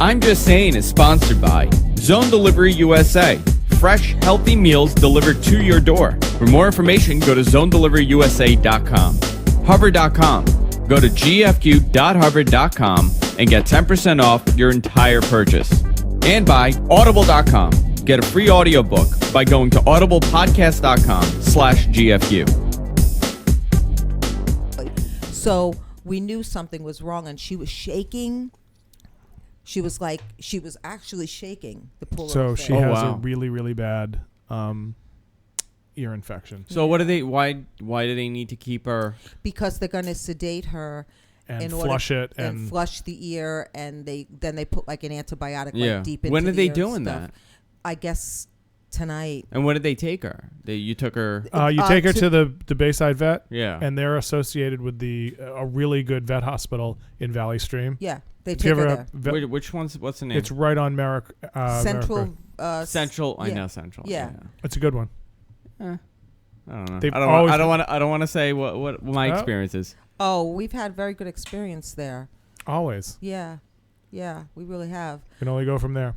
I'm Just Saying is sponsored by Zone Delivery USA. Fresh, healthy meals delivered to your door. For more information, go to zonedeliveryusa.com. Hover.com. Go to gfq.hover.com and get 10% off your entire purchase. And by audible.com. Get a free audiobook by going to audiblepodcast.com/GFQ. So we knew something was wrong, and she was shaking. She was actually shaking. The pool. So she has a really, really bad ear infection. So what do they? Why do they need to keep her? Because they're going to sedate her and flush it and flush the ear, and then they put like an antibiotic like deep into When are the they ear doing stuff. that? I guess tonight. And when did they take her? You took her. You take her to the Bayside Vet. Yeah. And they're associated with a really good vet hospital in Valley Stream. Yeah, they take her there. Which one's? What's the name? It's right on Merrick. Central. Central. I know Central. Yeah. It's a good one. I don't know. I don't want to say what my experience is. Oh, we've had very good experience there. Always. Yeah, we really have. You can only go from there.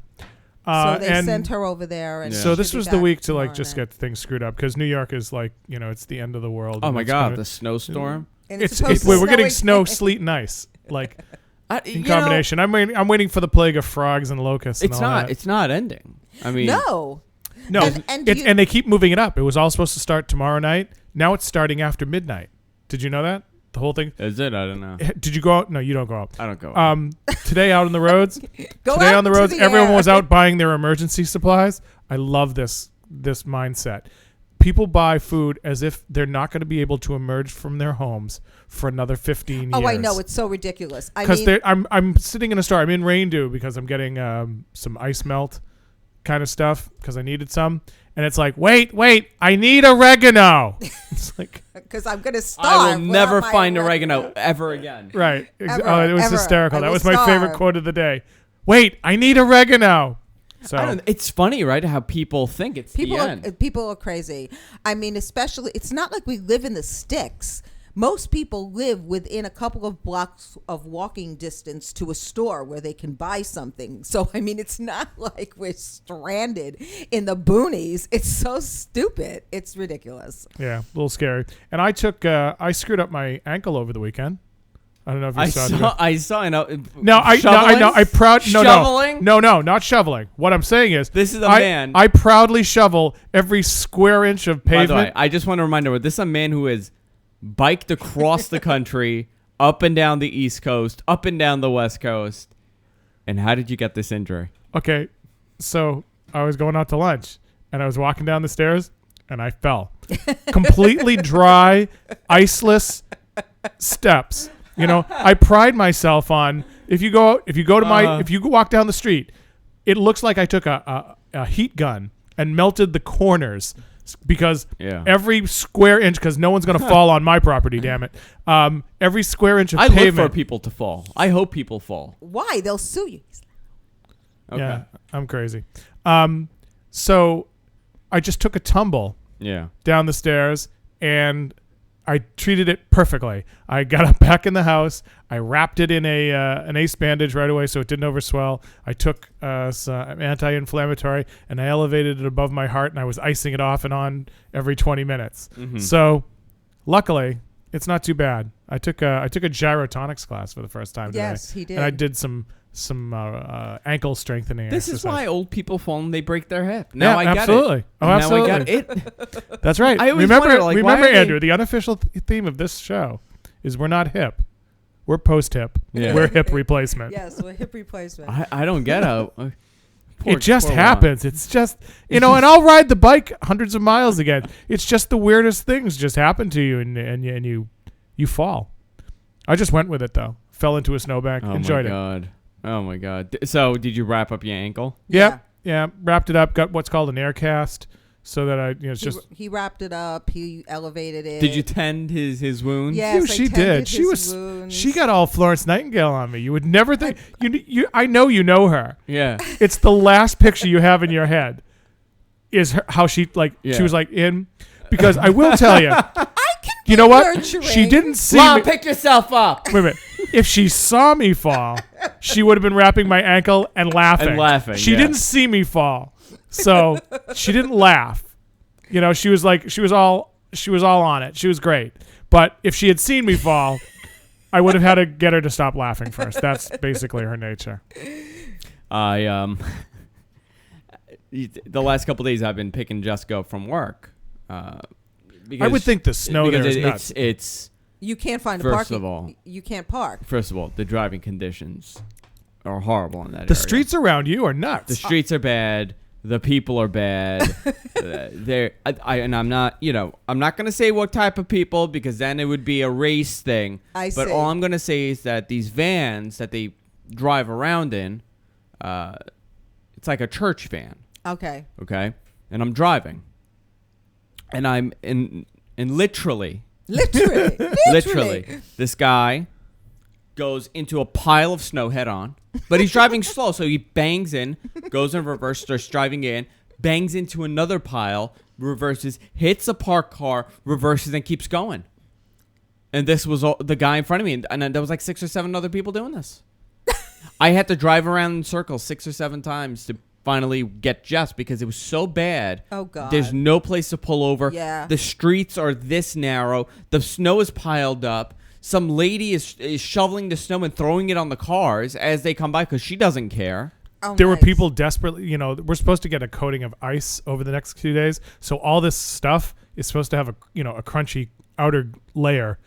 So they sent her over there, and so this was the week to just get things screwed up because New York is it's the end of the world. Oh my God, the snowstorm! We're getting snow, sleet, and ice in combination. I'm waiting for the plague of frogs and locusts. It's not ending. I mean, no. And they keep moving it up. It was all supposed to start tomorrow night. Now it's starting after midnight. Did you know that? The whole thing? Is it? I don't know. Did you go out? No, you don't go out. I don't go out. Today out on the roads. Everyone was out buying their emergency supplies. I love this mindset. People buy food as if they're not going to be able to emerge from their homes for another 15 years. Oh, I know. It's so ridiculous. Because I'm sitting in a store. I'm in rain dew because I'm getting some ice melt kind of stuff because I needed some. And it's like, wait, I need oregano. It's like, because I'm going to starve. I will never find oregano ever again. Right. It was hysterical. That was my favorite quote of the day. Wait, I need oregano. So it's funny, right? How people think it's the end. People are crazy. I mean, especially, it's not like we live in the sticks. Most people live within a couple of blocks of walking distance to a store where they can buy something. So, I mean, it's not like we're stranded in the boonies. It's so stupid. It's ridiculous. Yeah, a little scary. And I screwed up my ankle over the weekend. I don't know if you saw. I saw. Shoveling? Not shoveling. What I'm saying is, this is a man. I proudly shovel every square inch of pavement. By the way, I just want to remind everyone, this is a man who is biked across the country, up and down the East Coast, up and down the West Coast. And how did you get this injury? Okay, so I was going out to lunch, and I was walking down the stairs, and I fell. Completely dry, iceless steps. I pride myself on if you walk down the street, it looks like I took a heat gun and melted the corners. Because every square inch, because no one's going to fall on my property, damn it. Every square inch of pavement. I look for people to fall. I hope people fall. Why? They'll sue you. Okay. Yeah, I'm crazy. So I just took a tumble down the stairs, and I treated it perfectly. I got up back in the house. I wrapped it in an ace bandage right away so it didn't overswell. I took some anti-inflammatory and I elevated it above my heart, and I was icing it off and on every 20 minutes. Mm-hmm. So luckily, it's not too bad. I took a gyrotonics class for the first time today. Yes, he did. And I did some ankle strengthening This exercise. is why old people fall and they break their hip. Now I got it. Oh, absolutely. Now I got it. That's right. I always remember, wonder, Andrew, the unofficial theme of this show is we're not hip. We're post-hip. Yeah. We're hip replacement. Yes, we're hip replacement. I don't get how... It just happens. It's just, and I'll ride the bike hundreds of miles again. It's just the weirdest things just happen to you, and you fall. I just went with it, though. Fell into a snowbank. Enjoyed it. Oh, my God. So, did you wrap up your ankle? Yeah. Wrapped it up. Got what's called an air cast so that he wrapped it up. He elevated it. Did you tend his wounds? Yes, she did. She got all Florence Nightingale on me. You would never think. I know you know her. Yeah. It's the last picture you have in your head is how she she was in, because I will tell you. I can. You know what? She didn't see Mom, me. pick yourself up. Wait a minute. If she saw me fall, she would have been wrapping my ankle and laughing. She didn't see me fall, so she didn't laugh. You know, she was all on it. She was great. But if she had seen me fall, I would have had to get her to stop laughing first. That's basically her nature. The last couple of days I've been picking Jessica up from work. I would think the snow there is nuts. It's you can't find a parking. First of all, you can't park. First of all, the driving conditions are horrible in that area. The streets around you are nuts. The streets are bad. The people are bad. I'm not going to say what type of people because then it would be a race thing. But all I'm going to say is that these vans that they drive around in, it's like a church van. Okay. Okay. And I'm driving. And I'm in literally, this guy goes into a pile of snow head on, but he's driving slow. So he bangs in, goes in reverse, starts driving in, bangs into another pile, reverses, hits a parked car, reverses, and keeps going. And this was the guy in front of me. And there was like 6 or 7 other people doing this. I had to drive around in circles 6 or 7 times to finally get Jess because it was so bad. Oh, God. There's no place to pull over. Yeah. The streets are this narrow. The snow is piled up. Some lady is shoveling the snow and throwing it on the cars as they come by because she doesn't care. Oh, there were people desperately, we're supposed to get a coating of ice over the next 2 days. So all this stuff is supposed to have a crunchy outer layer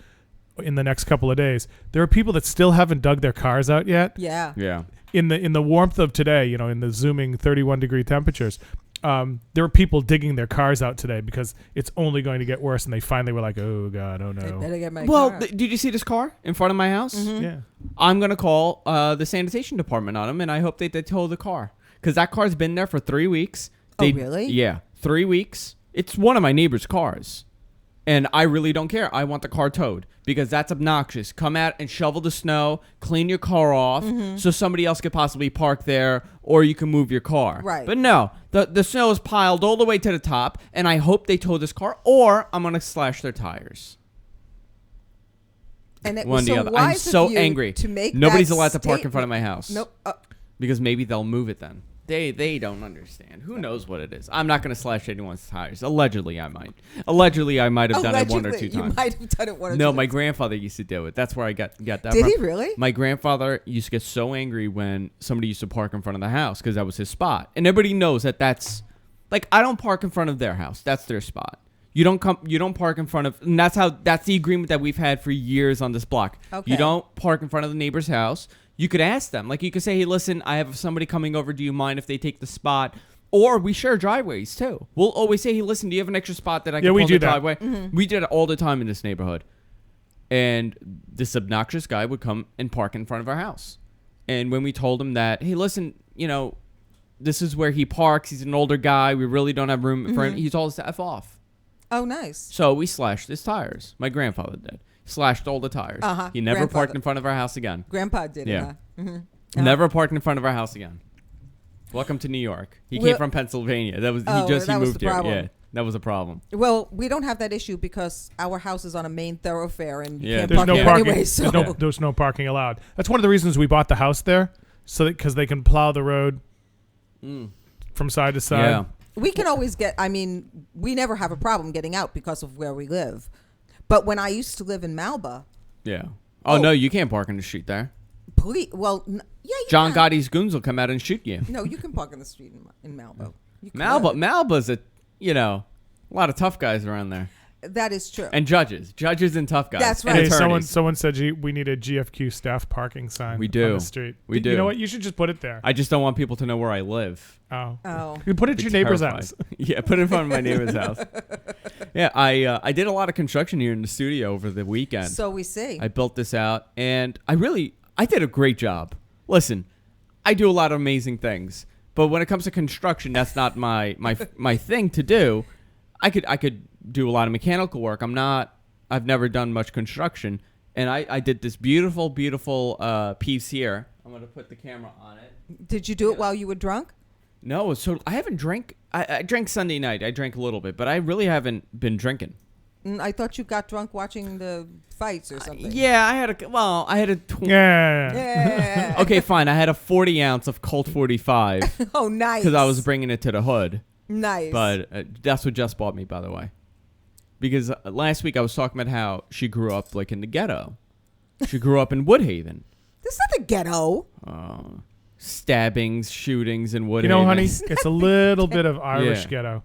in the next couple of days. There are people that still haven't dug their cars out yet. Yeah. Yeah. In the warmth of today, in the zooming 31-degree temperatures, there were people digging their cars out today because it's only going to get worse, and they finally were like, "Oh God, oh no!" I better get my car. Did you see this car in front of my house? Mm-hmm. Yeah. I'm gonna call the sanitation department on them, and I hope they tow the car because that car's been there for 3 weeks. Oh, really? Yeah, 3 weeks. It's one of my neighbor's cars. And I really don't care. I want the car towed because that's obnoxious. Come out and shovel the snow, clean your car off so somebody else could possibly park there or you can move your car. Right. But no, the snow is piled all the way to the top and I hope they tow this car or I'm going to slash their tires. And it One was or the so other. wise I'm so of you angry. To make Nobody's that allowed to park in statement. front of my house. Nope. Because maybe they'll move it then. They don't understand. Who knows what it is? I'm not going to slash anyone's tires. Allegedly, I might. Allegedly, I might have done it 1 or 2 times. You might have done it 1 or 2 times. No, my grandfather used to do it. That's where I got that Did from. he really? My grandfather used to get so angry when somebody used to park in front of the house because that was his spot. And everybody knows that's like I don't park in front of their house. That's their spot. You don't park in front of, and that's the agreement that we've had for years on this block. Okay. You don't park in front of the neighbor's house. You could ask them. Like, you could say, hey, listen, I have somebody coming over. Do you mind if they take the spot? Or we share driveways, too. We'll always say, hey, listen, do you have an extra spot that I can pull in the driveway? Mm-hmm. We did it all the time in this neighborhood. And this obnoxious guy would come and park in front of our house. And when we told him that, hey, listen, this is where he parks. He's an older guy. We really don't have room for him. He told us to F off. Oh, nice. So we slashed his tires. My grandfather did. Slashed all the tires. He never parked in front of our house again. Grandpa did yeah. it, huh? Mm-hmm. Never parked in front of our house again. Welcome to New York. He came from Pennsylvania. He moved here. Yeah, that was a problem. Well, we don't have that issue because our house is on a main thoroughfare and you can't there's park no there parking. anyway. So. There's no parking allowed. That's one of the reasons we bought the house there, so because they can plow the road from side to side. Yeah. We can always we never have a problem getting out because of where we live. But when I used to live in Malba. Yeah. Oh, no, you can't park in the street there. Police, you John can. Gotti's goons will come out and shoot you. No, you can park in the street in Malba. Malba's a lot of tough guys around there. That is true. And judges and tough guys. That's right. Hey, someone said we need a GFQ staff parking sign. We do. On the street. We do. You know what? You should just put it there. I just don't want people to know where I live. Oh. You put it at your neighbor's house. Yeah, put it in front of my neighbor's house. Yeah, I did a lot of construction here in the studio over the weekend. So we see. I built this out, and I did a great job. Listen, I do a lot of amazing things, but when it comes to construction, that's not my thing to do. I could do a lot of mechanical work. I've never done much construction, and I did this beautiful piece here. I'm gonna put the camera on it. Did you do it while you were drunk? No, so I haven't drank. I drank Sunday night. I drank a little bit, but I really haven't been drinking. I thought you got drunk watching the fights or something. Yeah, I had a. Yeah. Okay, fine. I had a 40 ounce of Colt 45. Oh, nice. Because I was bringing it to the hood. Nice. But that's what Jess bought me, by the way. Because last week I was talking about how she grew up like in the ghetto. She grew up in Woodhaven. This is not the ghetto. Stabbings, shootings in Woodhaven. You know, honey, it's a little bit of Irish ghetto.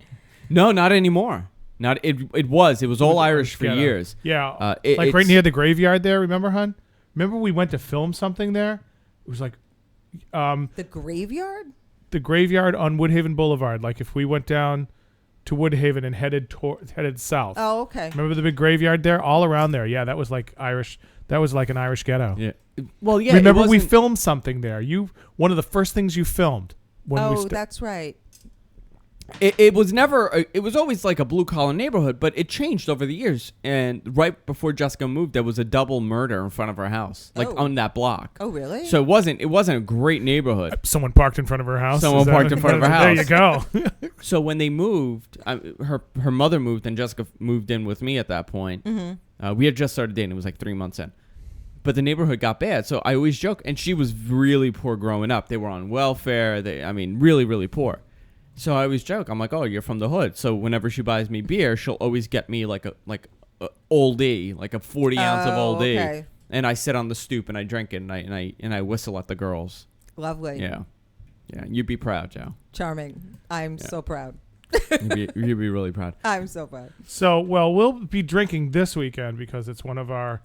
No, not anymore. Not it was. It was all Irish for years. Yeah. Like right near the graveyard there, remember, hon? Remember we went to film something there? It was like the graveyard? The graveyard on Woodhaven Boulevard. Like if we went down to Woodhaven and headed south. Oh, okay. Remember the big graveyard there? All around there. Yeah, that was like Irish. That was like an Irish ghetto. Yeah. Well, yeah. Remember we filmed something there. One of the first things you filmed when that's right. It was never. It was always like a blue collar neighborhood, but it changed over the years. And right before Jessica moved, there was a double murder in front of her house, like on that block. Oh, really? So it wasn't a great neighborhood. Someone parked in front of her house. Someone parked in front of her house. There you go. So when they moved, her mother moved, and Jessica moved in with me at that point. Mm-hmm. We had just started dating. It was like 3 months in. But the neighborhood got bad, so I always joke. And she was really poor growing up. They were on welfare. Really, really poor. So I always joke. I'm like, "Oh, you're from the hood." So whenever she buys me beer, she'll always get me like a Oldie, like a 40 ounce of Oldie, okay. And I sit on the stoop and I drink it and I whistle at the girls. Lovely. Yeah. You'd be proud, Joe. Charming. I'm so proud. You'd be really proud. I'm so proud. So, well, we'll be drinking this weekend because it's one of our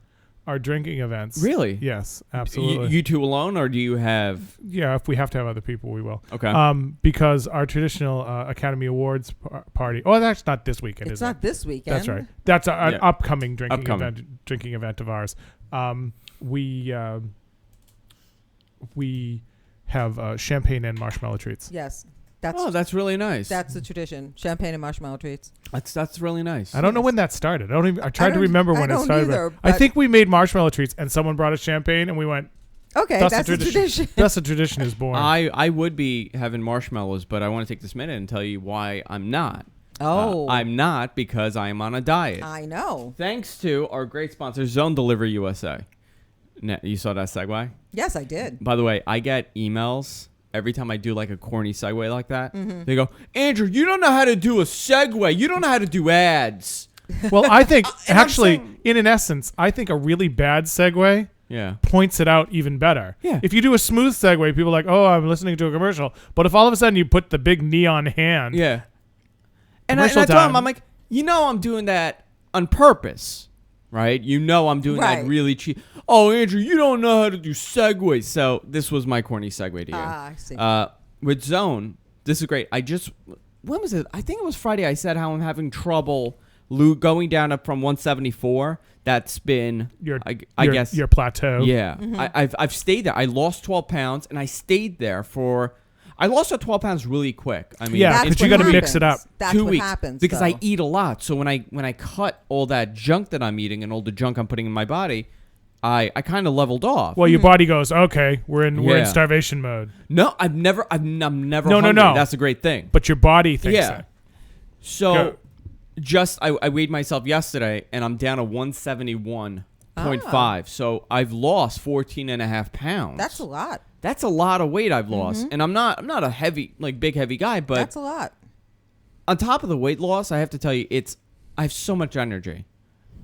drinking events. Really? Yes, absolutely. You two alone, or do you have? Yeah, if we have to have other people, we will. Okay. Because our traditional Academy Awards party. Oh, that's not this weekend. It's not this weekend. That's right. That's an upcoming drinking event of ours. We have champagne and marshmallow treats. Yes. That's really nice. That's the tradition. Champagne and marshmallow treats. That's really nice. I don't know when that started. I tried to remember when it started. Either, I think we made marshmallow treats and someone brought us champagne and we went, okay, that's the tradition. That's the tradition is born. I would be having marshmallows, but I want to take this minute and tell you why I'm not. Oh. I'm not because I am on a diet. I know. Thanks to our great sponsor, Zone Delivery USA. Now, you saw that segue? Yes, I did. By the way, I get emails every time I do like a corny segue like that. Mm-hmm. They go, "Andrew, you don't know how to do a segue. You don't know how to do ads." Well, I think actually, in essence, I think a really bad segue points it out even better. Yeah. If you do a smooth segue, people are like, "Oh, I'm listening to a commercial." But if all of a sudden you put the big neon hand, and I told him, I'm like, I'm doing that on purpose, right? I'm doing that really cheap. "Oh, Andrew, you don't know how to do segues." So this was my corny segue to you. I see. With Zone, this is great. When was it? I think it was Friday. I said how I'm having trouble going down up from 174. That's been I guess your plateau. Yeah, Mm-hmm. I've stayed there. I lost 12 pounds, and I stayed there for. I lost the 12 pounds really quick. I mean, but you got to mix it up. That's 2 what weeks happens because though. I eat a lot. So when I cut all that junk that I'm eating and all the junk I'm putting in my body, I kind of leveled off. Well, your body goes, okay, we're in starvation mode. No, I'm never No. hungry. That's a great thing. But your body thinks it. So I weighed myself yesterday and I'm down to 171.5. So I've lost 14 and a half pounds. That's a lot. That's a lot of weight I've lost. And I'm not a heavy, big heavy guy, but that's a lot. On top of the weight loss, I have to tell you, I have so much energy.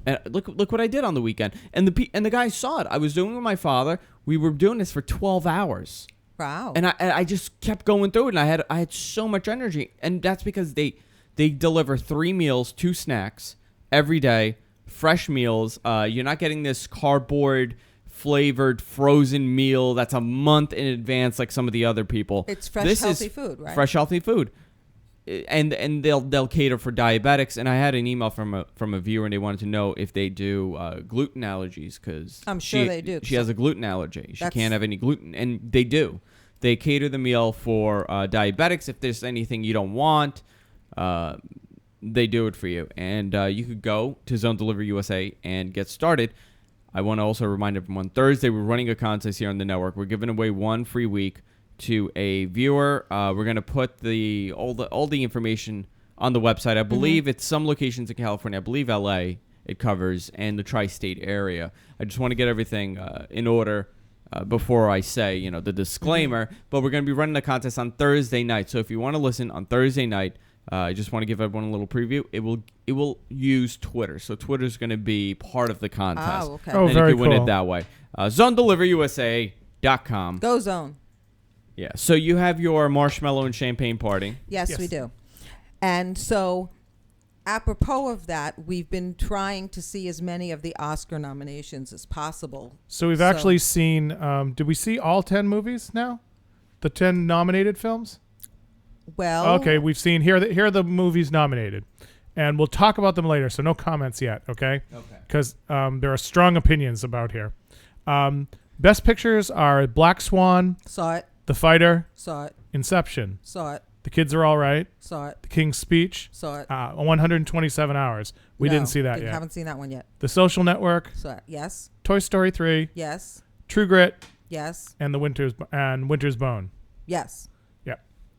And look what I did on the weekend. And the guy saw it. I was doing it with my father. We were doing this for 12 hours. Wow. And I just kept going through it, and I had so much energy. And that's because they deliver 3 meals, 2 snacks every day, fresh meals. You're not getting this cardboard flavored frozen meal that's a month in advance like some of the other people. It's fresh, healthy food, right? Fresh, healthy food. And they'll cater for diabetics. And I had an email from a viewer, and they wanted to know if they do gluten allergies, because I'm sure they do. She has a gluten allergy. She can't have any gluten, and they do. They cater the meal for diabetics. If there's anything you don't want, they do it for you. And you could go to Zone Delivery USA and get started. I want to also remind everyone, Thursday we're running a contest here on the network. We're giving away 1 free week to a viewer. We're going to put all the information on the website. I believe it's some locations in California. I believe LA it covers, and the tri-state area. I just want to get everything in order before I say, the disclaimer. But we're going to be running the contest on Thursday night. So if you want to listen on Thursday night, I just want to give everyone a little preview. It will use Twitter. So Twitter's going to be part of the contest. Oh, okay. Oh, and very you can win cool. it that way. ZoneDeliveryUSA.com. Go Zone. Yeah. So you have your marshmallow and champagne party. Yes, we do. And so, apropos of that, we've been trying to see as many of the Oscar nominations as possible. So we've actually seen, did we see all 10 movies now? The 10 nominated films? Well, Okay, we've seen, here are the movies nominated. And we'll talk about them later, so no comments yet, okay? Okay. Because there are strong opinions about here. Best pictures are Black Swan, saw it, The Fighter, saw it, Inception, saw it, The Kids Are All Right, saw it, The King's Speech, saw it. 127 Hours. We No, didn't see that yet. Haven't seen that one yet. The Social Network, Saw it. Yes, Toy Story 3, yes, True Grit, yes, and Winter's Bone. yes. Yeah.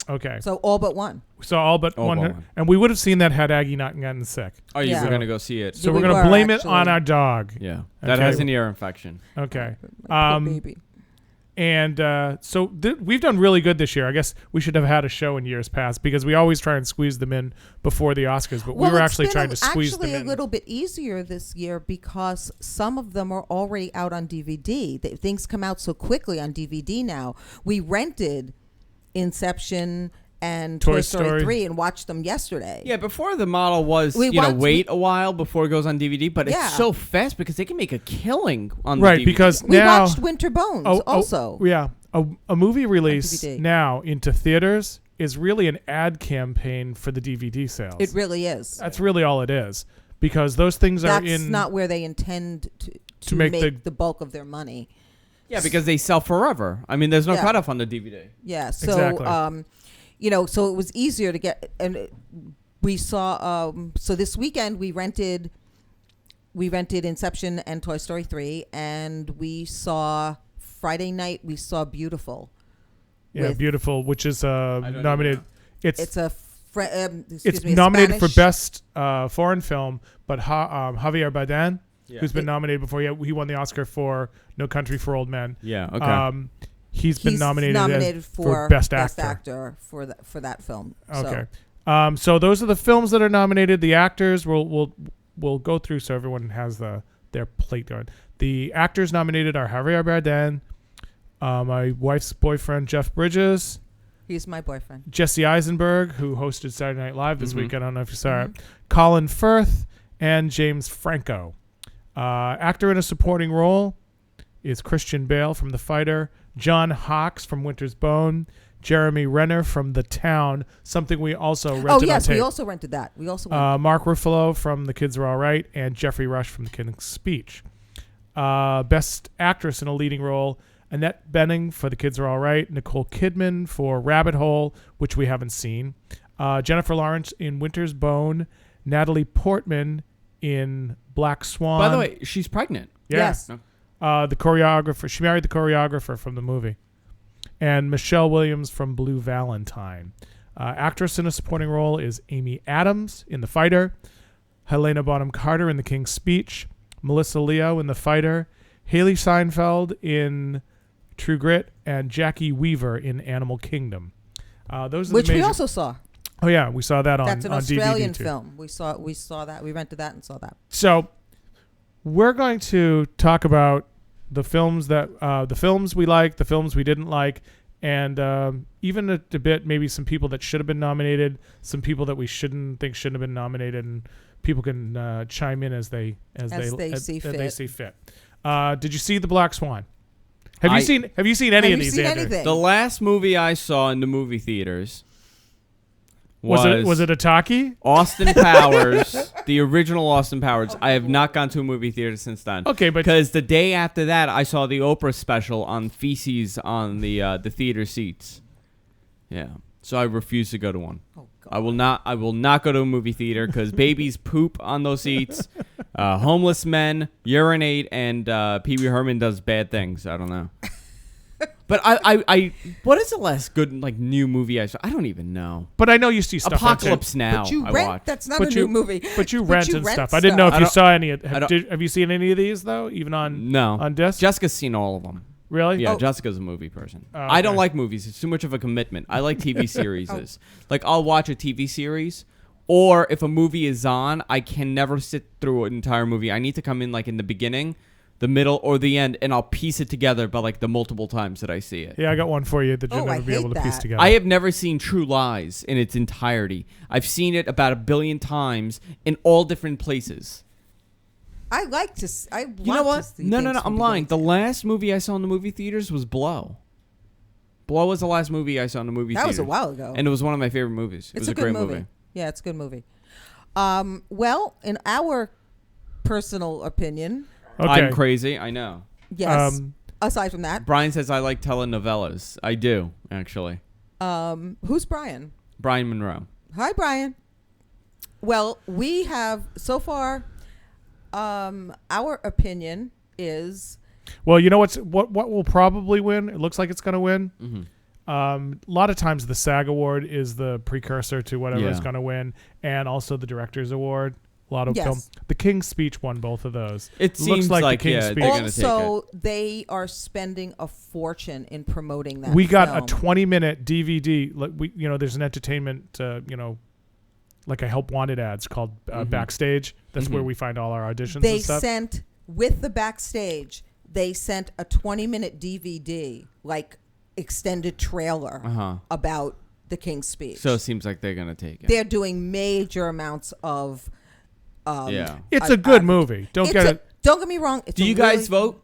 Okay. So all but one. So all but All one, but one. and we would have seen that had Aggie not gotten sick. Oh, you Yeah. were going to go see it. So We we're going were, to blame it actually. on our dog. Yeah. That Okay. has an ear infection. Okay. My poor baby. And so we've done really good this year. I guess we should have had a show in years past because we always try and squeeze them in before the Oscars, but we were actually trying to squeeze them in. Actually, a little bit easier this year because some of them are already out on DVD. Things come out so quickly on DVD now. We rented Inception and Toy Story 3 and watched them yesterday. Yeah, before the model was, wait a while before it goes on DVD, but it's so fast because they can make a killing on the DVD. Because We now watched Winter Bones also. yeah, a movie release DVD. now into theaters is really an ad campaign for the DVD sales. It really is. That's really all it is, because those things are That's in. not where they intend to make the bulk of their money. Yeah, because they sell forever. I mean, there's no Yeah. cutoff on the DVD. Yeah, so Exactly. so it was easier to get, and we saw. So this weekend we rented Inception and Toy Story 3, and we saw Friday night. We saw Beautiful. Yeah, Beautiful, which is nominated. It's nominated for Spanish. best foreign film, but Javier Bardem, who's been nominated before, he won the Oscar for No Country for Old Men. Yeah, okay. He's been nominated for best actor for that film. Okay. So those are the films that are nominated. The actors we'll go through so everyone has their plate going. The actors nominated are Javier Bardem, my wife's boyfriend Jeff Bridges. He's my boyfriend. Jesse Eisenberg, who hosted Saturday Night Live this week. I don't know if you saw it. Colin Firth and James Franco. Actor in a supporting role is Christian Bale from The Fighter, John Hawkes from Winter's Bone, Jeremy Renner from The Town, something we also rented on tape. We also rented that. Mark Ruffalo from The Kids Are All Right, and Jeffrey Rush from The King's Speech. Best actress in a leading role, Annette Bening for The Kids Are All Right, Nicole Kidman for Rabbit Hole, which we haven't seen, Jennifer Lawrence in Winter's Bone, Natalie Portman in Black Swan. By the way, she's pregnant. Yeah. Yes. The choreographer. She married the choreographer from the movie. And Michelle Williams from Blue Valentine. Actress in a supporting role is Amy Adams in The Fighter, Helena Bonham Carter in The King's Speech, Melissa Leo in The Fighter, Haley Seinfeld in True Grit, and Jackie Weaver in Animal Kingdom. Those are Which the major. we also saw. Oh yeah, we saw that on That's an on Australian DVD too. film. We saw that. We rented that and saw that. So we're going to talk about the films we liked, the films we didn't like, and even a bit maybe some people that should have been nominated, some people that we shouldn't have been nominated, and people can chime in as they see fit. Did you see The Black Swan? Have you seen any of these? Andrew? The last movie I saw in the movie theaters was it a talkie? Austin Powers, the original Austin Powers. I have not gone to a movie theater since then. Okay, but because the day after that, I saw the Oprah special on feces on the theater seats. Yeah, so I refuse to go to one. Oh, God. I will not go to a movie theater because babies poop on those seats. Homeless men urinate, and Pee Wee Herman does bad things. I don't know. But I what is the last good like new movie I saw? I don't even know. But I know you see stuff. Apocalypse Now. But you I rent. watched. That's not a new movie. But you rent and stuff. I didn't know if you saw any. Have you seen any of these though? Even on disc? Jessica's seen all of them. Really? Yeah, Jessica's a movie person. Oh, okay. I don't like movies. It's too much of a commitment. I like TV series. Like, I'll watch a TV series, or if a movie is on, I can never sit through an entire movie. I need to come in, like, in the beginning, the middle, or the end, and I'll piece it together by, like, the multiple times that I see it. Yeah, I got one for you that you'll never be able to piece together. I have never seen True Lies in its entirety. I've seen it about 1 billion times in all different places. I like to. You know what? No, I'm lying. The last movie I saw in the movie theaters was Blow. Blow was the last movie I saw in the movie theaters. That was a while ago. And it was one of my favorite movies. It was a great movie. Yeah, it's a good movie. Well, in our personal opinion. Okay. I'm crazy. I know. Yes. Aside from that. Brian says I like telenovelas. I do, actually. Who's Brian? Brian Monroe. Hi, Brian. Well, we have so far... our opinion is. Well, you know what will probably win? It looks like it's going to win. Mm-hmm. A lot of times the SAG award is the precursor to whatever is going to win, and also the director's award. A lot of film. The King's Speech won both of those. It seems looks like the King's Speech. Also, they are spending a fortune in promoting that. We got film. a 20-minute DVD. Like there's an entertainment. Like a Help Wanted ads called Backstage. That's where we find all our auditions They and stuff. sent, with the Backstage, they sent a 20-minute DVD, like extended trailer about the King's Speech. So it seems like they're going to take it. They're doing major amounts of... It's a good movie. Don't get me wrong. Do you guys vote?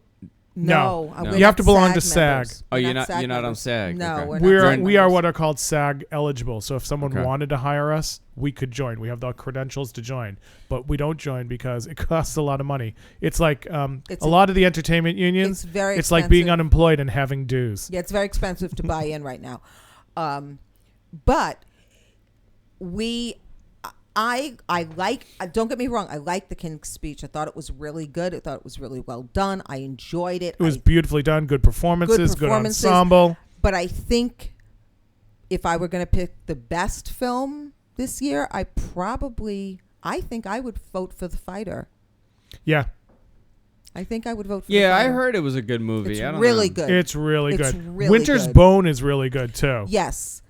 No. You have to belong to SAG. Oh, you're not on SAG. No, okay. We are what are called SAG eligible. So if someone wanted to hire us, we could join. We have the credentials to join, but we don't join because it costs a lot of money. It's like a lot of the entertainment unions. It's like being unemployed and having dues. Yeah, it's very expensive to buy in right now. But I like, don't get me wrong, I like the King's Speech. I thought it was really good. I thought it was really well done. I enjoyed it. It was beautifully done. Good performances, good ensemble. But I think if I were going to pick the best film this year, I think I would vote for The Fighter. Yeah. I think I would vote for The Fighter. I heard it was a good movie. It's I don't really know. good. It's really good. Really Winter's good. Bone is really good too. Yes.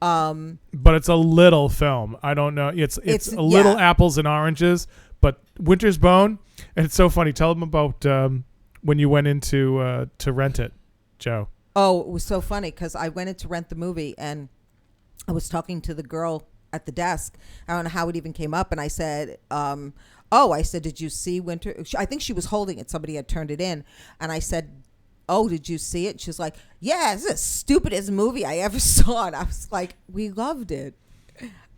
But it's a little film. I don't know. It's a little apples and oranges. But Winter's Bone, and it's so funny. Tell them about when you went into to rent it, Joe. Oh, it was so funny because I went in to rent the movie and I was talking to the girl at the desk. I don't know how it even came up, and I said, did you see Winter? I think she was holding it. Somebody had turned it in, and I said, oh, did you see it? She's like, yeah, this is the stupidest movie I ever saw. And I was like, we loved it.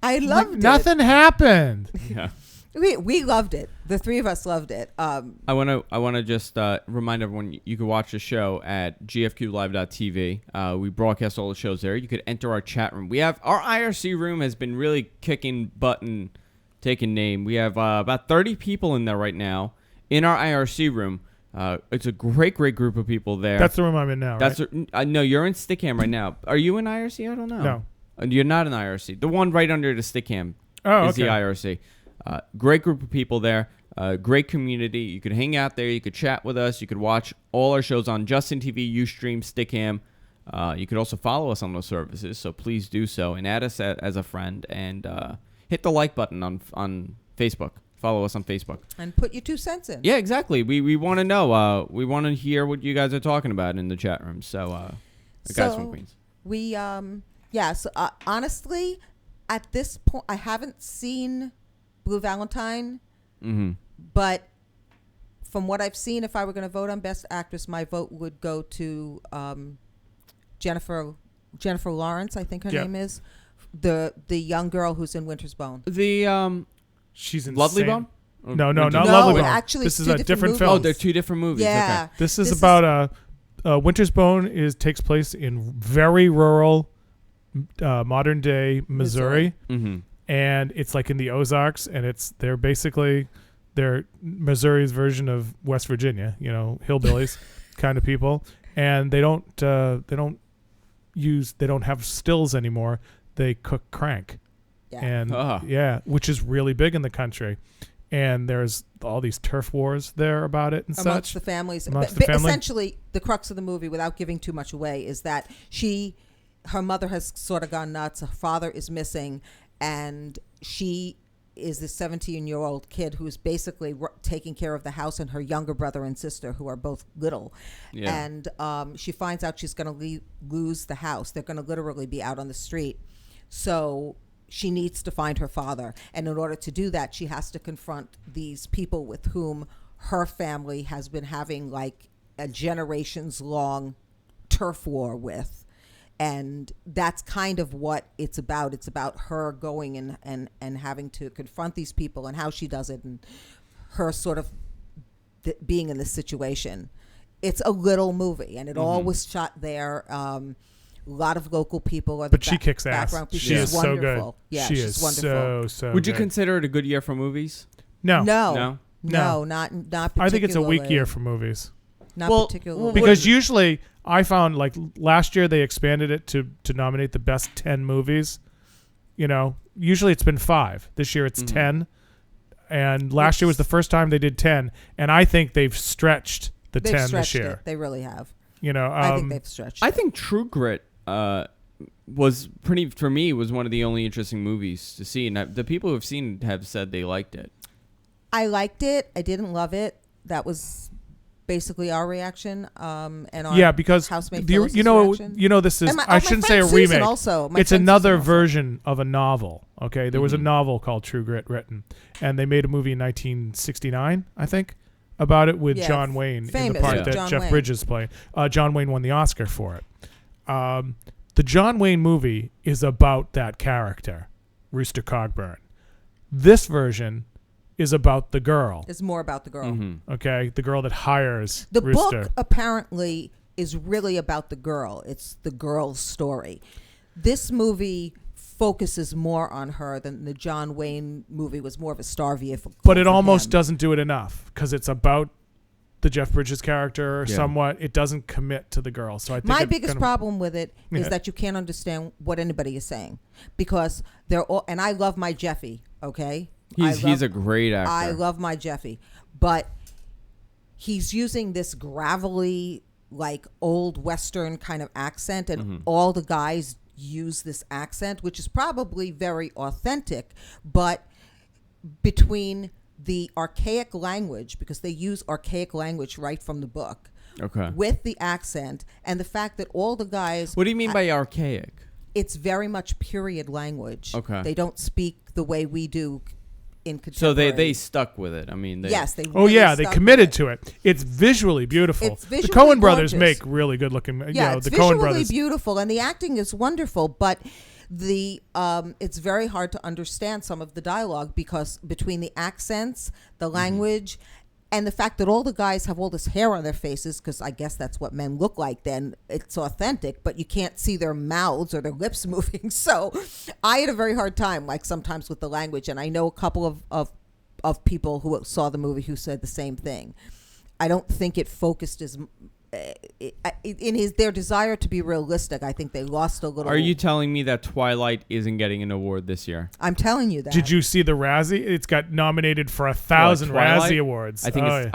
I loved it. Nothing happened. Yeah. We loved it. The three of us loved it. I want to just remind everyone you can watch the show at gfqlive.tv. We broadcast all the shows there. You could enter our chat room. We have our IRC room has been really kicking butt and taking name. We have about 30 people in there right now in our IRC room. It's a great group of people there. That's the room I'm in now, right? No, you're in Stickam right now. Are you in IRC? I don't know. No. You're not in IRC. The one right under the Stickam is the IRC. Great group of people there. Great community. You could hang out there. You could chat with us. You could watch all our shows on Justin TV, Ustream, Stickam. You could also follow us on those services, so please do so. And add us as a friend. And hit the like button on Facebook. Follow us on Facebook. And put your 2 cents in. Yeah, exactly. We want to know. We want to hear what you guys are talking about in the chat room. So, the guys from Queens. Honestly, at this point, I haven't seen Blue Valentine. Mm-hmm. But from what I've seen, if I were going to vote on Best Actress, my vote would go to Jennifer Lawrence, I think her name is. The young girl who's in Winter's Bone. She's insane. Lovely Bone? No, not Lovely Bone. Actually, this is a different film. Oh, they're 2 different movies. Yeah. Okay. This is about Winter's Bone takes place in very rural modern day Missouri. Mm-hmm. And it's like in the Ozarks, and they're Missouri's version of West Virginia, hillbillies kind of people. and they don't have stills anymore. They cook crank. Yeah. And which is really big in the country. And there's all these turf wars there about it and amongst such. the families. Amongst But the family. essentially, the crux of the movie, without giving too much away, is that her mother has sort of gone nuts. Her father is missing, and she is this 17-year-old kid who's basically taking care of the house and her younger brother and sister, who are both little. Yeah. And she finds out she's going to lose the house. They're going to literally be out on the street. So she needs to find her father. And in order to do that, she has to confront these people with whom her family has been having like a generations-long turf war with. And that's kind of what it's about. It's about her going and having to confront these people and how she does it, and her sort of being in this situation. It's a little movie, and it all was shot there. A lot of local people are but she kicks ass. She is so good. Yeah, she she's is wonderful. so Would you good. consider it a good year for movies? No, not particularly. I think it's a weak year for movies. Not particularly. Because usually I found, like, last year they expanded it to nominate the best 10 movies. You know, usually it's been 5. This year it's 10. And last year was the first time they did 10. And I think they've stretched the 10 this year. They really have. You know, I think they've stretched I think True Grit was one of the only interesting movies to see. And the people who have seen it have said they liked it. I liked it. I didn't love it. That was basically our reaction, and our because housemate this is I shouldn't say a remake. It's another version of a novel. Okay, there was a novel called True Grit written, and they made a movie in 1969, I think, about it with John Wayne in the part that Jeff Bridges played. John Wayne won the Oscar for it. The John Wayne movie is about that character, Rooster Cogburn. This version is about the girl. It's more about the girl. Okay, the girl that hires the Rooster. book apparently is really about the girl. It's the girl's story. This movie focuses more on her than the John Wayne movie was more of a star vehicle. But it almost doesn't do it enough because it's about the Jeff Bridges character somewhat. It doesn't commit to the girl. So I think my biggest problem with it is that you can't understand what anybody is saying because they're all, and I love my Jeffy, okay? He's a great actor. I love my Jeffy, but he's using this gravelly, like old Western kind of accent, and all the guys use this accent, which is probably very authentic, but between the archaic language, because they use archaic language right from the book, with the accent, and the fact that all the guys... What do you mean by archaic? It's very much period language. Okay. They don't speak the way we do in so contemporary. they stuck with it. I mean, yes, they really they committed to it. It's visually beautiful. It's visually the Coen brothers gorgeous. make really good looking. It's the visually Coen brothers. beautiful, and the acting is wonderful. But it's very hard to understand some of the dialogue because between the accents, the language, and the fact that all the guys have all this hair on their faces, because I guess that's what men look like then, it's authentic, but you can't see their mouths or their lips moving. So I had a very hard time, like sometimes with the language, and I know a couple of people who saw the movie who said the same thing. I don't think it focused as... in their desire to be realistic, I think they lost a little... Are you telling me that Twilight isn't getting an award this year? I'm telling you that. Did you see the Razzie? It's got nominated for 1,000 Razzie awards. I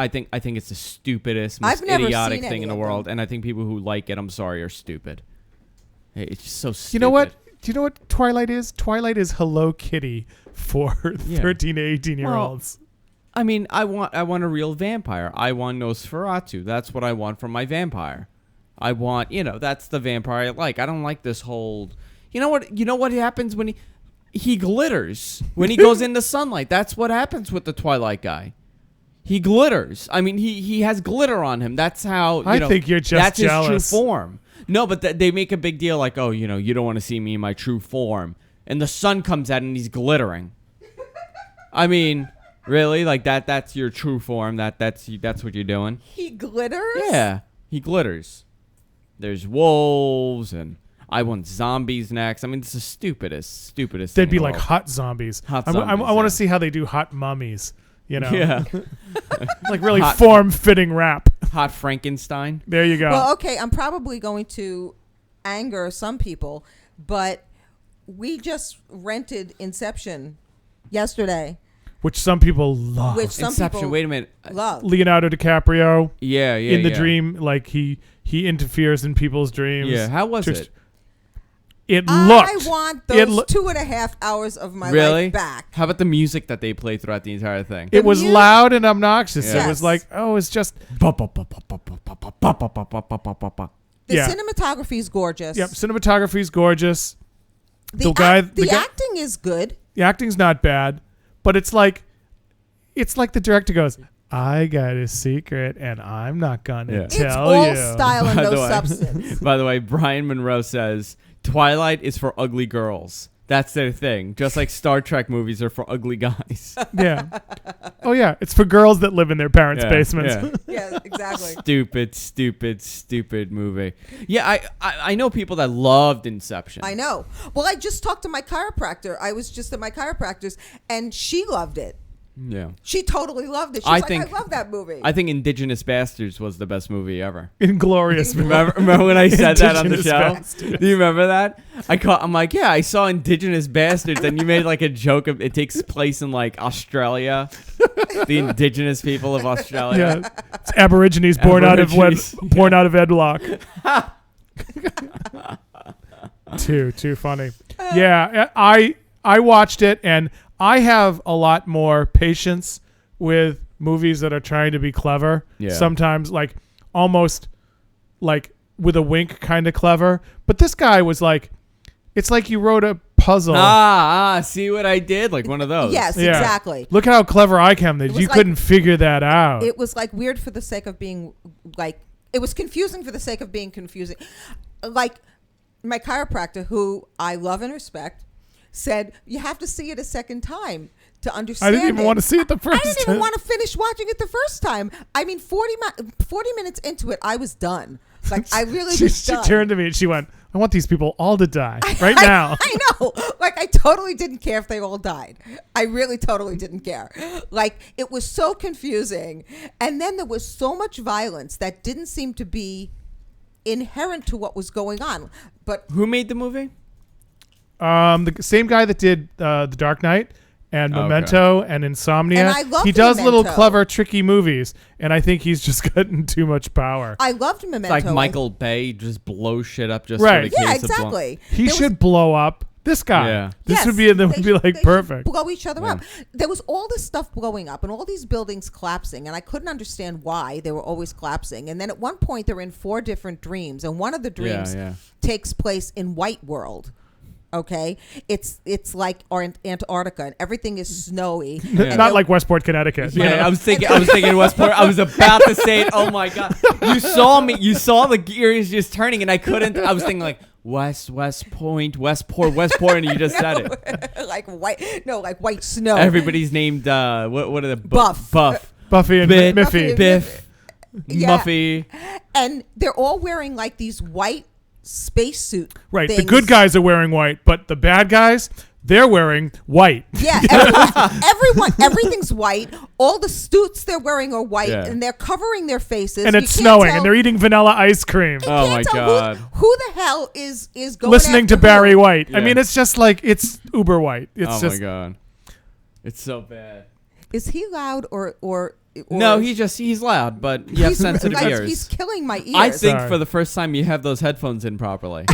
think it's the stupidest, most idiotic thing in the world, and I think people who like it, I'm sorry, are stupid. It's just so stupid. You know what? Do you know what Twilight is? Twilight is Hello Kitty for 13 to 18-year-olds. I mean, I want a real vampire. I want Nosferatu. That's what I want from my vampire. I want, that's the vampire I like. I don't like this whole... You know what happens when he glitters when he goes into sunlight. That's what happens with the Twilight guy. He glitters. I mean, he has glitter on him. That's how, I think you're just that's jealous. His true form. No, but they make a big deal like, oh, you don't want to see me in my true form. And the sun comes out and he's glittering. I mean... Really? Like that's your true form. That's what you're doing. He glitters? Yeah. He glitters. There's wolves and I want zombies next. I mean, it's the stupidest They'd be like hot zombies. I want to see how they do hot mummies, Yeah. like really form-fitting rap. Hot Frankenstein. There you go. Well, okay, I'm probably going to anger some people, but we just rented Inception yesterday. Which some people love. Which some Inception. people Wait a minute. love. Leonardo DiCaprio. Yeah. In the dream, like he interferes in people's dreams. Yeah. How was it? It looked. I want those 2.5 hours of my life back. How about the music that they played throughout the entire thing? It was loud and obnoxious. Yes. It was like, it's just. The cinematography is gorgeous. Yep, cinematography is gorgeous. The acting is good. The acting's not bad, but it's like the director goes, I got a secret and I'm not gonna tell you. It's all style and no substance. By the way, Brian Monroe says Twilight is for ugly girls. That's their thing. Just like Star Trek movies are for ugly guys. Yeah. Oh yeah, it's for girls that live in their parents' basements. Yeah, exactly. Stupid movie. Yeah, I know people that loved Inception. I know. Well, I just talked to my chiropractor. I was just at my chiropractor's, and she loved it. Yeah. She totally loved it. She was I love that movie. I think Indigenous Bastards was the best movie ever. Inglorious. Remember when I said that on the show? Bastards. Do you remember that? I'm like, yeah, I saw Indigenous Bastards, and you made like a joke of it takes place in like Australia, the indigenous people of Australia. Yeah, it's Aborigines born out of wedlock. Too funny. Yeah, I watched it and. I have a lot more patience with movies that are trying to be clever. Yeah. Sometimes, like, almost, like, with a wink kind of clever. But this guy was like, it's like you wrote a puzzle. See what I did? Like one of those. Yes, exactly. Look at how clever I am that you couldn't figure that out. It was, like, weird for the sake of being, like, it was confusing for the sake of being confusing. Like, my chiropractor, who I love and respect, said you have to see it a second time to understand. I didn't even want to see it the first time. I didn't even want to finish watching it the first time. I mean, 40 minutes into it, I was done. Like, I really was done. She turned to me and she went, I want these people all to die right now. I know. Like, I totally didn't care if they all died. I really totally didn't care. Like, it was so confusing. And then there was so much violence that didn't seem to be inherent to what was going on. But who made the movie? The same guy that did The Dark Knight and Memento and Insomnia. And I love he does Memento. little clever, tricky movies, and I think he's just gotten too much power. I loved Memento. It's like Michael Bay just blows shit up just for the case exactly. of he should blow up this guy. Yeah. This would be like perfect. Blow each other up. There was all this stuff blowing up and all these buildings collapsing, and I couldn't understand why they were always collapsing. And then at one point they're in 4 different dreams, and one of the dreams takes place in White World. Okay, it's like Antarctica and everything is snowy. Not like Westport, Connecticut. Yeah, I was thinking Westport. I was about to say it. Oh my god, you saw me. You saw the gears just turning, and I couldn't. I was thinking like West Point, Westport, and you just said it. Like white snow. Everybody's named what are the Buff, Buffy and Miffy, Biff, Muffy, and they're all wearing like these white spacesuit things. The good guys are wearing white, but the bad guys, they're wearing white. Yeah, everything's white. All the suits they're wearing are white, and they're covering their faces. And it's snowing, and they're eating vanilla ice cream. Oh my god! Who the hell is going listening to Barry White? Yeah. I mean, it's just like it's uber white. It's my god, it's so bad. Is he loud or no, he's loud, but you have sensitive ears. He's killing my ears. I think for the first time you have those headphones in properly.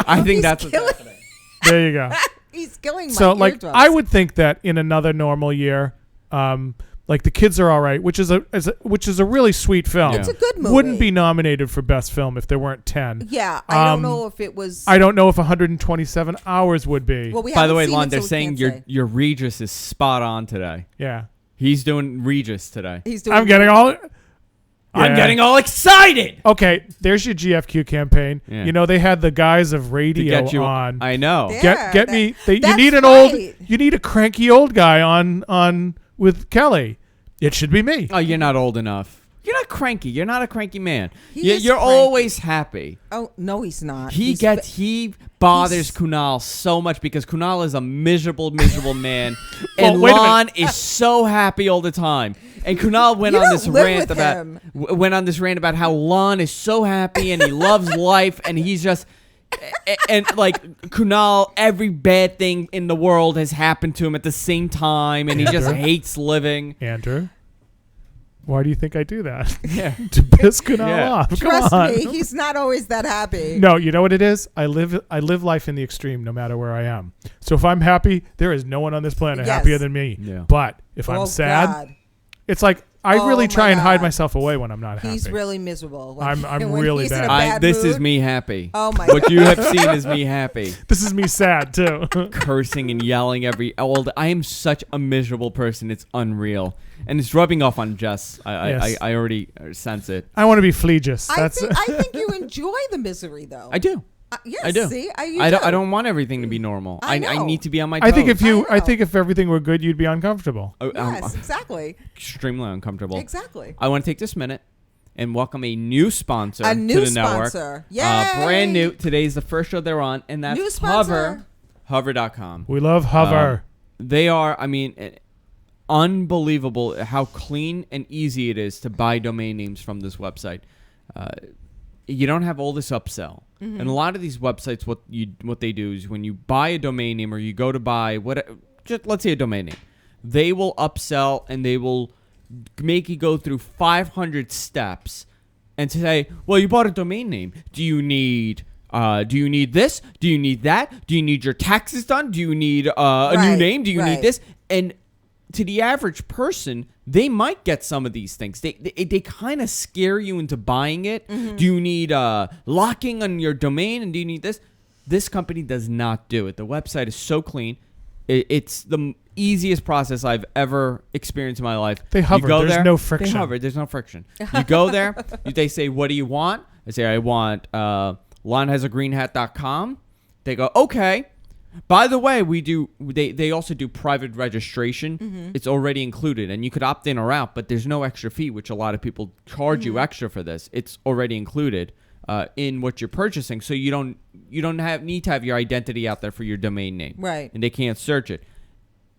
I think that's what's happening. There you go. He's killing my ears. So, like, I would think that in another normal year, like The Kids Are All Right, which is a really sweet film. It's a good movie. Wouldn't be nominated for Best Film if there weren't 10. Yeah, I don't know if it was. I don't know if 127 hours would be. Well, by the way, Lon, they're saying your Regis is spot on today. Yeah. He's doing Regis today. I'm getting all excited. Okay, there's your GFQ campaign. Yeah. You know they had the guys of radio on. I know. Get me. You need a cranky old guy on with Kelly. It should be me. Oh, you're not old enough. You're not cranky. You're not a cranky man. You're always happy. Oh no, he's not. He bothers Kunal so much because Kunal is a miserable man, and Lon is so happy all the time. And Kunal went You on don't this live rant with about him. went on this rant about how Lon is so happy and he loves life and he's just and like Kunal, every bad thing in the world has happened to him at the same time, and he just hates living. Andrew, why do you think I do that? Yeah, to piss Kunal off. Come Trust on. me, he's not always that happy. No, you know what it is? I live life in the extreme no matter where I am. So if I'm happy, there is no one on this planet happier than me. Yeah. But if I'm sad, God. it's like I Oh really my try and hide God. myself away when I'm not happy. He's really miserable. I'm when really he's in a bad. bad this is mood. me happy. Oh my What God. you have seen is me happy. This is me sad too. Cursing and yelling I am such a miserable person. It's unreal, and it's rubbing off on Jess. Yes. I already sense it. I want to be fleegious. I think you enjoy the misery, though. I do. Yes, I do. See, I don't want everything to be normal. I I know. need to be on my toes. I think I know. if everything were good, you'd be uncomfortable. I'm Yes, exactly. extremely uncomfortable. Exactly. I want to take this minute and welcome a new sponsor A to new the network. sponsor. Yay! Brand new. Today's the first show they're on, and that's New sponsor. Hover.com. We love Hover. They are, unbelievable how clean and easy it is to buy domain names from this website. You don't have all this upsell. Mm-hmm. And a lot of these websites, what they do is when you buy a domain name or you go to buy let's say a domain name, they will upsell and they will make you go through 500 steps and say, well, you bought a domain name. Do you need this? Do you need that? Do you need your taxes done? Do you need a new name? Do you need this? And to the average person, they might get some of these things. They kind of scare you into buying it. Mm-hmm. Do you need locking on your domain? And do you need this? This company does not do it. The website is so clean. It's the easiest process I've ever experienced in my life. They hover. You go There's there, no friction. They hover. There's no friction. You go there. They say, what do you want? I say, I want lonhasagreenhat.com. They go, okay. By the way, they also do private registration. Mm-hmm. It's already included, and you could opt in or out, but there's no extra fee, which a lot of people charge you extra for this. It's already included in what you're purchasing, so you don't need to have your identity out there for your domain name, right? And they can't search it.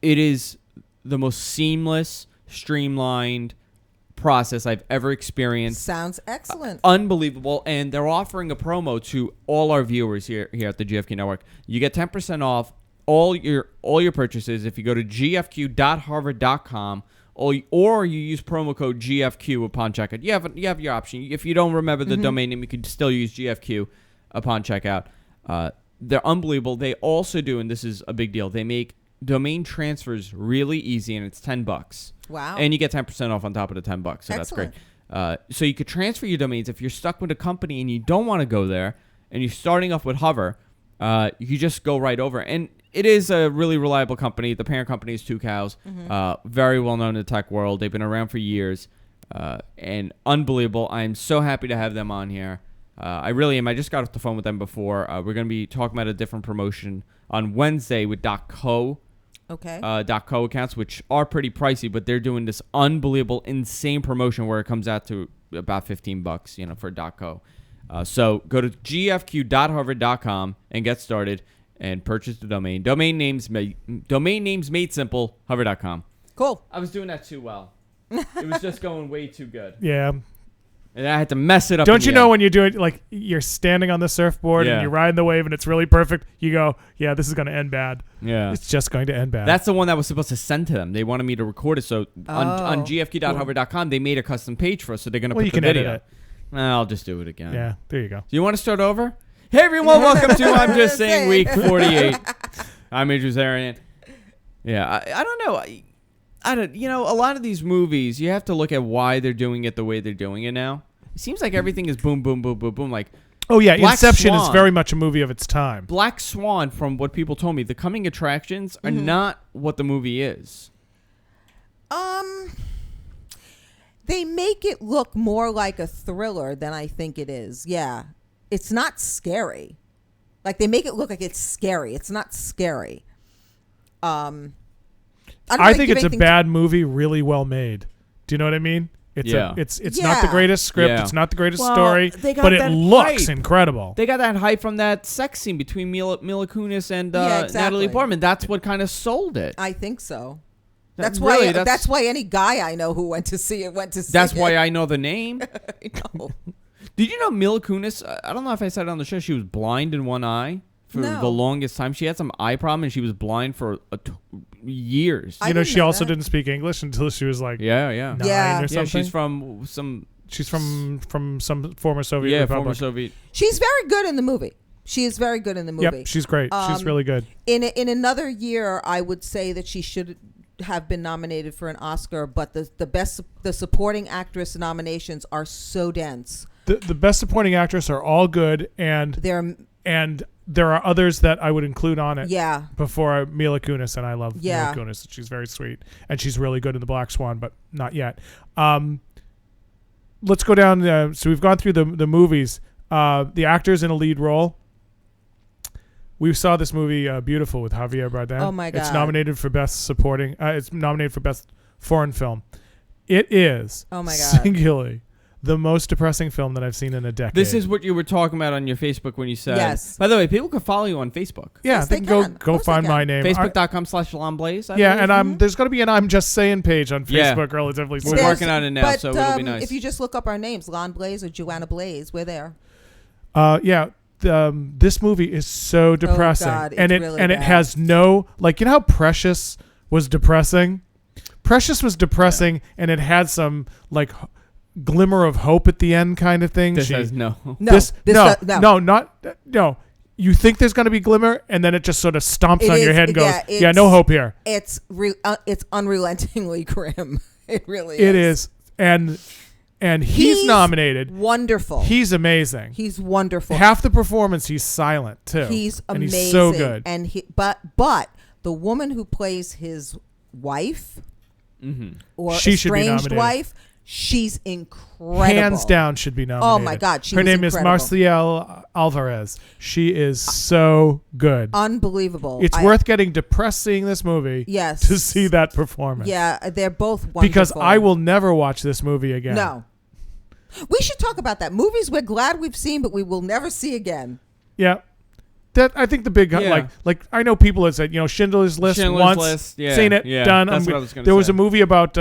It is the most seamless, streamlined process I've ever experienced. Sounds excellent. Unbelievable. And they're offering a promo to all our viewers here at the GFQ Network. You get 10% off all your purchases if you go to gfq.harvard.com or you use promo code GFQ upon checkout. You have your option. If you don't remember the domain name, you can still use GFQ upon checkout. They're unbelievable. They also do, and this is a big deal, they make domain transfers really easy, and it's $10. Wow. And you get 10% off on top of the $10, so Excellent. that's great. So you could transfer your domains. If you're stuck with a company and you don't want to go there, and you're starting off with Hover, you could just go right over. And it is a really reliable company. The parent company is Two Cows, very well known in the tech world. They've been around for years, and unbelievable. I'm so happy to have them on here. I really am. I just got off the phone with them before. We're going to be talking about a different promotion on Wednesday with .co. Okay. .co accounts, which are pretty pricey, but they're doing this unbelievable, insane promotion where it comes out to about $15, for .co. So go to gfq.harvard.com and get started and purchase the domain. Domain names made simple. Hover.com. Cool. I was doing that too well. It was just going way too good. Yeah. And I had to mess it up. Don't you know when you're doing, like, you're standing on the surfboard and you're riding the wave and it's really perfect, you go, yeah, this is going to end bad. Yeah. It's just going to end bad. That's the one that was supposed to send to them. They wanted me to record it. So on gfq.hover.com, they made a custom page for us. So they're going to put the video. Edit it. I'll just do it again. Yeah, there you go. Do you want to start over? Hey, everyone. Welcome to I'm Just Saying Week 48. I'm Andrew Zarian. Yeah, I don't know. A lot of these movies, you have to look at why they're doing it the way they're doing it now. It seems like everything is boom, boom, boom, boom, boom. Like, oh yeah, Black Inception Swan. is very much a movie of its time. Black Swan, from what people told me, the coming attractions are not what the movie is. They make it look more like a thriller than I think it is. Yeah. It's not scary. Like, they make it look like it's scary. It's not scary. I think it's a bad movie, really well made. Do you know what I mean? It's not the greatest script. Yeah. It's not the greatest story, they got but it that looks hype. incredible. They got that hype from that sex scene between Mila Kunis and exactly. Natalie Portman. That's what kind of sold it. I think so. That's really, why. That's why any guy I know who went to see it went to see That's it. why I know the name. I know. Did you know Mila Kunis? I don't know if I said it on the show. She was blind in one eye for the longest time. She had some eye problem, and she was blind for years. She also didn't speak English until she was like 9 or something. She's from some. She's from some former Soviet Republic. Former Soviet. She's very good in the movie. She is very good in the movie. Yep, she's great. She's really good. In another year, I would say that she should have been nominated for an Oscar, but the supporting actress nominations are so dense. The best supporting actress are all good, and there are others that I would include on it. Yeah. Before Mila Kunis, and I love Mila Kunis. She's very sweet, and she's really good in The Black Swan, but not yet. Let's go down. So we've gone through the movies. The actors in a lead role. We saw this movie, Beautiful, with Javier Bardem. Oh my God! It's nominated for best supporting. It's nominated for best foreign film. It is. Oh my God! Singularly the most depressing film that I've seen in a decade. This is what you were talking about on your Facebook when you said. Yes. By the way, people can follow you on Facebook. Yeah, Yes, they can go find my name. Facebook.com/LonBlaze. And there's going to be an I'm Just Saying page on Facebook relatively soon. We're working on it now, but, so it'll be nice. If you just look up our names, Lon Blaze or Joanna Blaze, we're there. This movie is so depressing, God, and it has no, like, you know how Precious was depressing. Precious was depressing, and it had some like glimmer of hope at the end, kind of thing. This has no. No. You think there's going to be glimmer, and then it just sort of stomps on your head and goes, no hope here. It's unrelentingly grim. It really is. It is, and he's nominated. Wonderful. He's amazing. He's wonderful. Half the performance, he's silent too. He's amazing. And he's so good. And but the woman who plays his wife, or estranged wife, she's incredible. Hands down, should be nominated. Oh my God, her name is Marcial Alvarez. She is so good, unbelievable. It's worth getting depressed seeing this movie. Yes. To see that performance. Yeah, they're both wonderful. Because I will never watch this movie again. No, we should talk about that. Movies we're glad we've seen, but we will never see again. Yeah. That I think the big like I know people that said Schindler's List once seen it done. That's what I was going to say. There was a movie about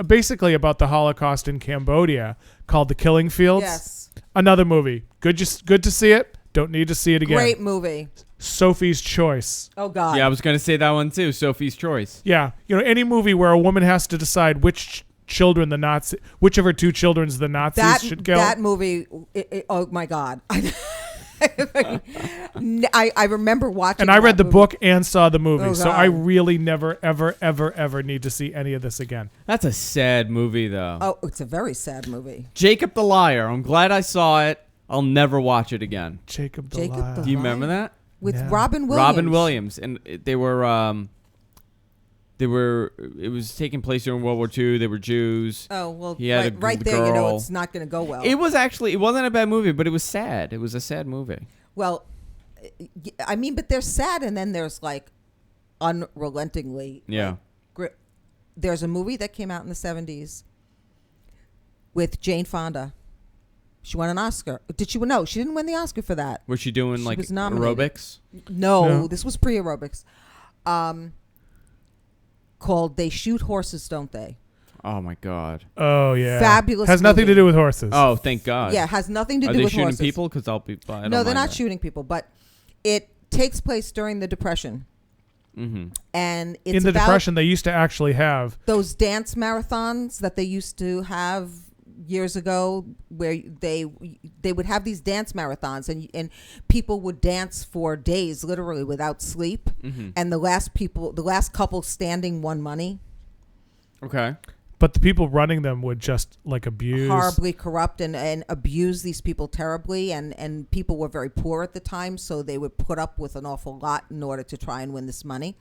basically about the Holocaust in Cambodia called The Killing Fields. Yes, another movie. Good to see it. Don't need to see it again. Great movie. Sophie's Choice. Oh God. Yeah, I was going to say that one too. Sophie's Choice. Yeah, any movie where a woman has to decide which of her two children's the Nazis should kill. That movie. Oh my God. I remember watching, and I read the book and saw the movie, so God. I really never, ever, ever, ever need to see any of this again. That's a sad movie, though. Oh, it's a very sad movie. Jacob the Liar. I'm glad I saw it. I'll never watch it again. Jacob the Liar. Do you remember that? With Robin Williams. Robin Williams, and they were. It was taking place during World War II. They were Jews. Oh, well, he had right there, girl. it's not going to go well. It wasn't a bad movie, but it was sad. It was a sad movie. Well, I mean, but there's sad, and then there's like unrelentingly. Yeah. Like, there's a movie that came out in the 70s with Jane Fonda. She won an Oscar. Did she win? No, she didn't win the Oscar for that. Was she doing she like was nominated. aerobics? No, this was pre-aerobics. Called They Shoot Horses, Don't They? Oh my God. Oh yeah. Fabulous. Has nothing to do with horses. Oh, thank God. Yeah, has nothing to Are do they with shooting horses. people? Because No, they're not shooting people, but it takes place during the Depression. Mm-hmm. And it's in the about Depression, they used to actually have those dance marathons that they used to have years ago, where they would have these dance marathons, and people would dance for days, literally without sleep. Mm-hmm. And the last couple standing won money. Okay. But the people running them would just like abuse, horribly corrupt and abuse these people terribly, and people were very poor at the time, so they would put up with an awful lot in order to try and win this money.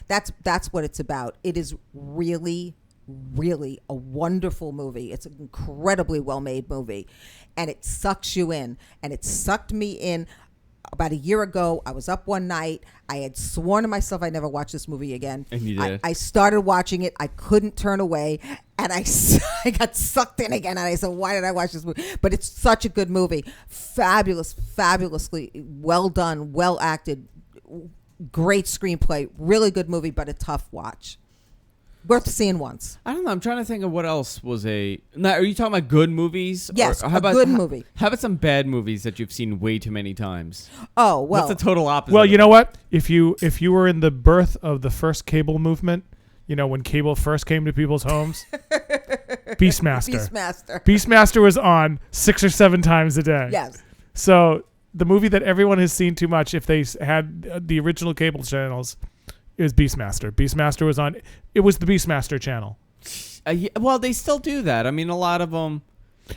That's what it's about. It is really, really a wonderful movie. It's an incredibly well-made movie, and it sucks you in, and it sucked me in. About a year ago, I was up one night. I had sworn to myself I'd never watch this movie again. And you did. I started watching it. I couldn't turn away. And I got sucked in again. And I said, why did I watch this movie? But it's such a good movie. Fabulously well done, well acted, great screenplay, really good movie, but a tough watch. Worth seeing once. I don't know. I'm trying to think of what else was a. Now, are you talking about good movies? Yes, Or how about, good movie. How about some bad movies that you've seen way too many times? Oh well, What's the total opposite? Well, you know what? If you were in the birth of the first cable movement, when cable first came to people's homes, Beastmaster. Beastmaster was on 6 or 7 times a day. Yes. So the movie that everyone has seen too much, if they had the original cable channels, is Beastmaster. Beastmaster was on. It was the Beastmaster channel. Well, they still do that. I mean, a lot of them.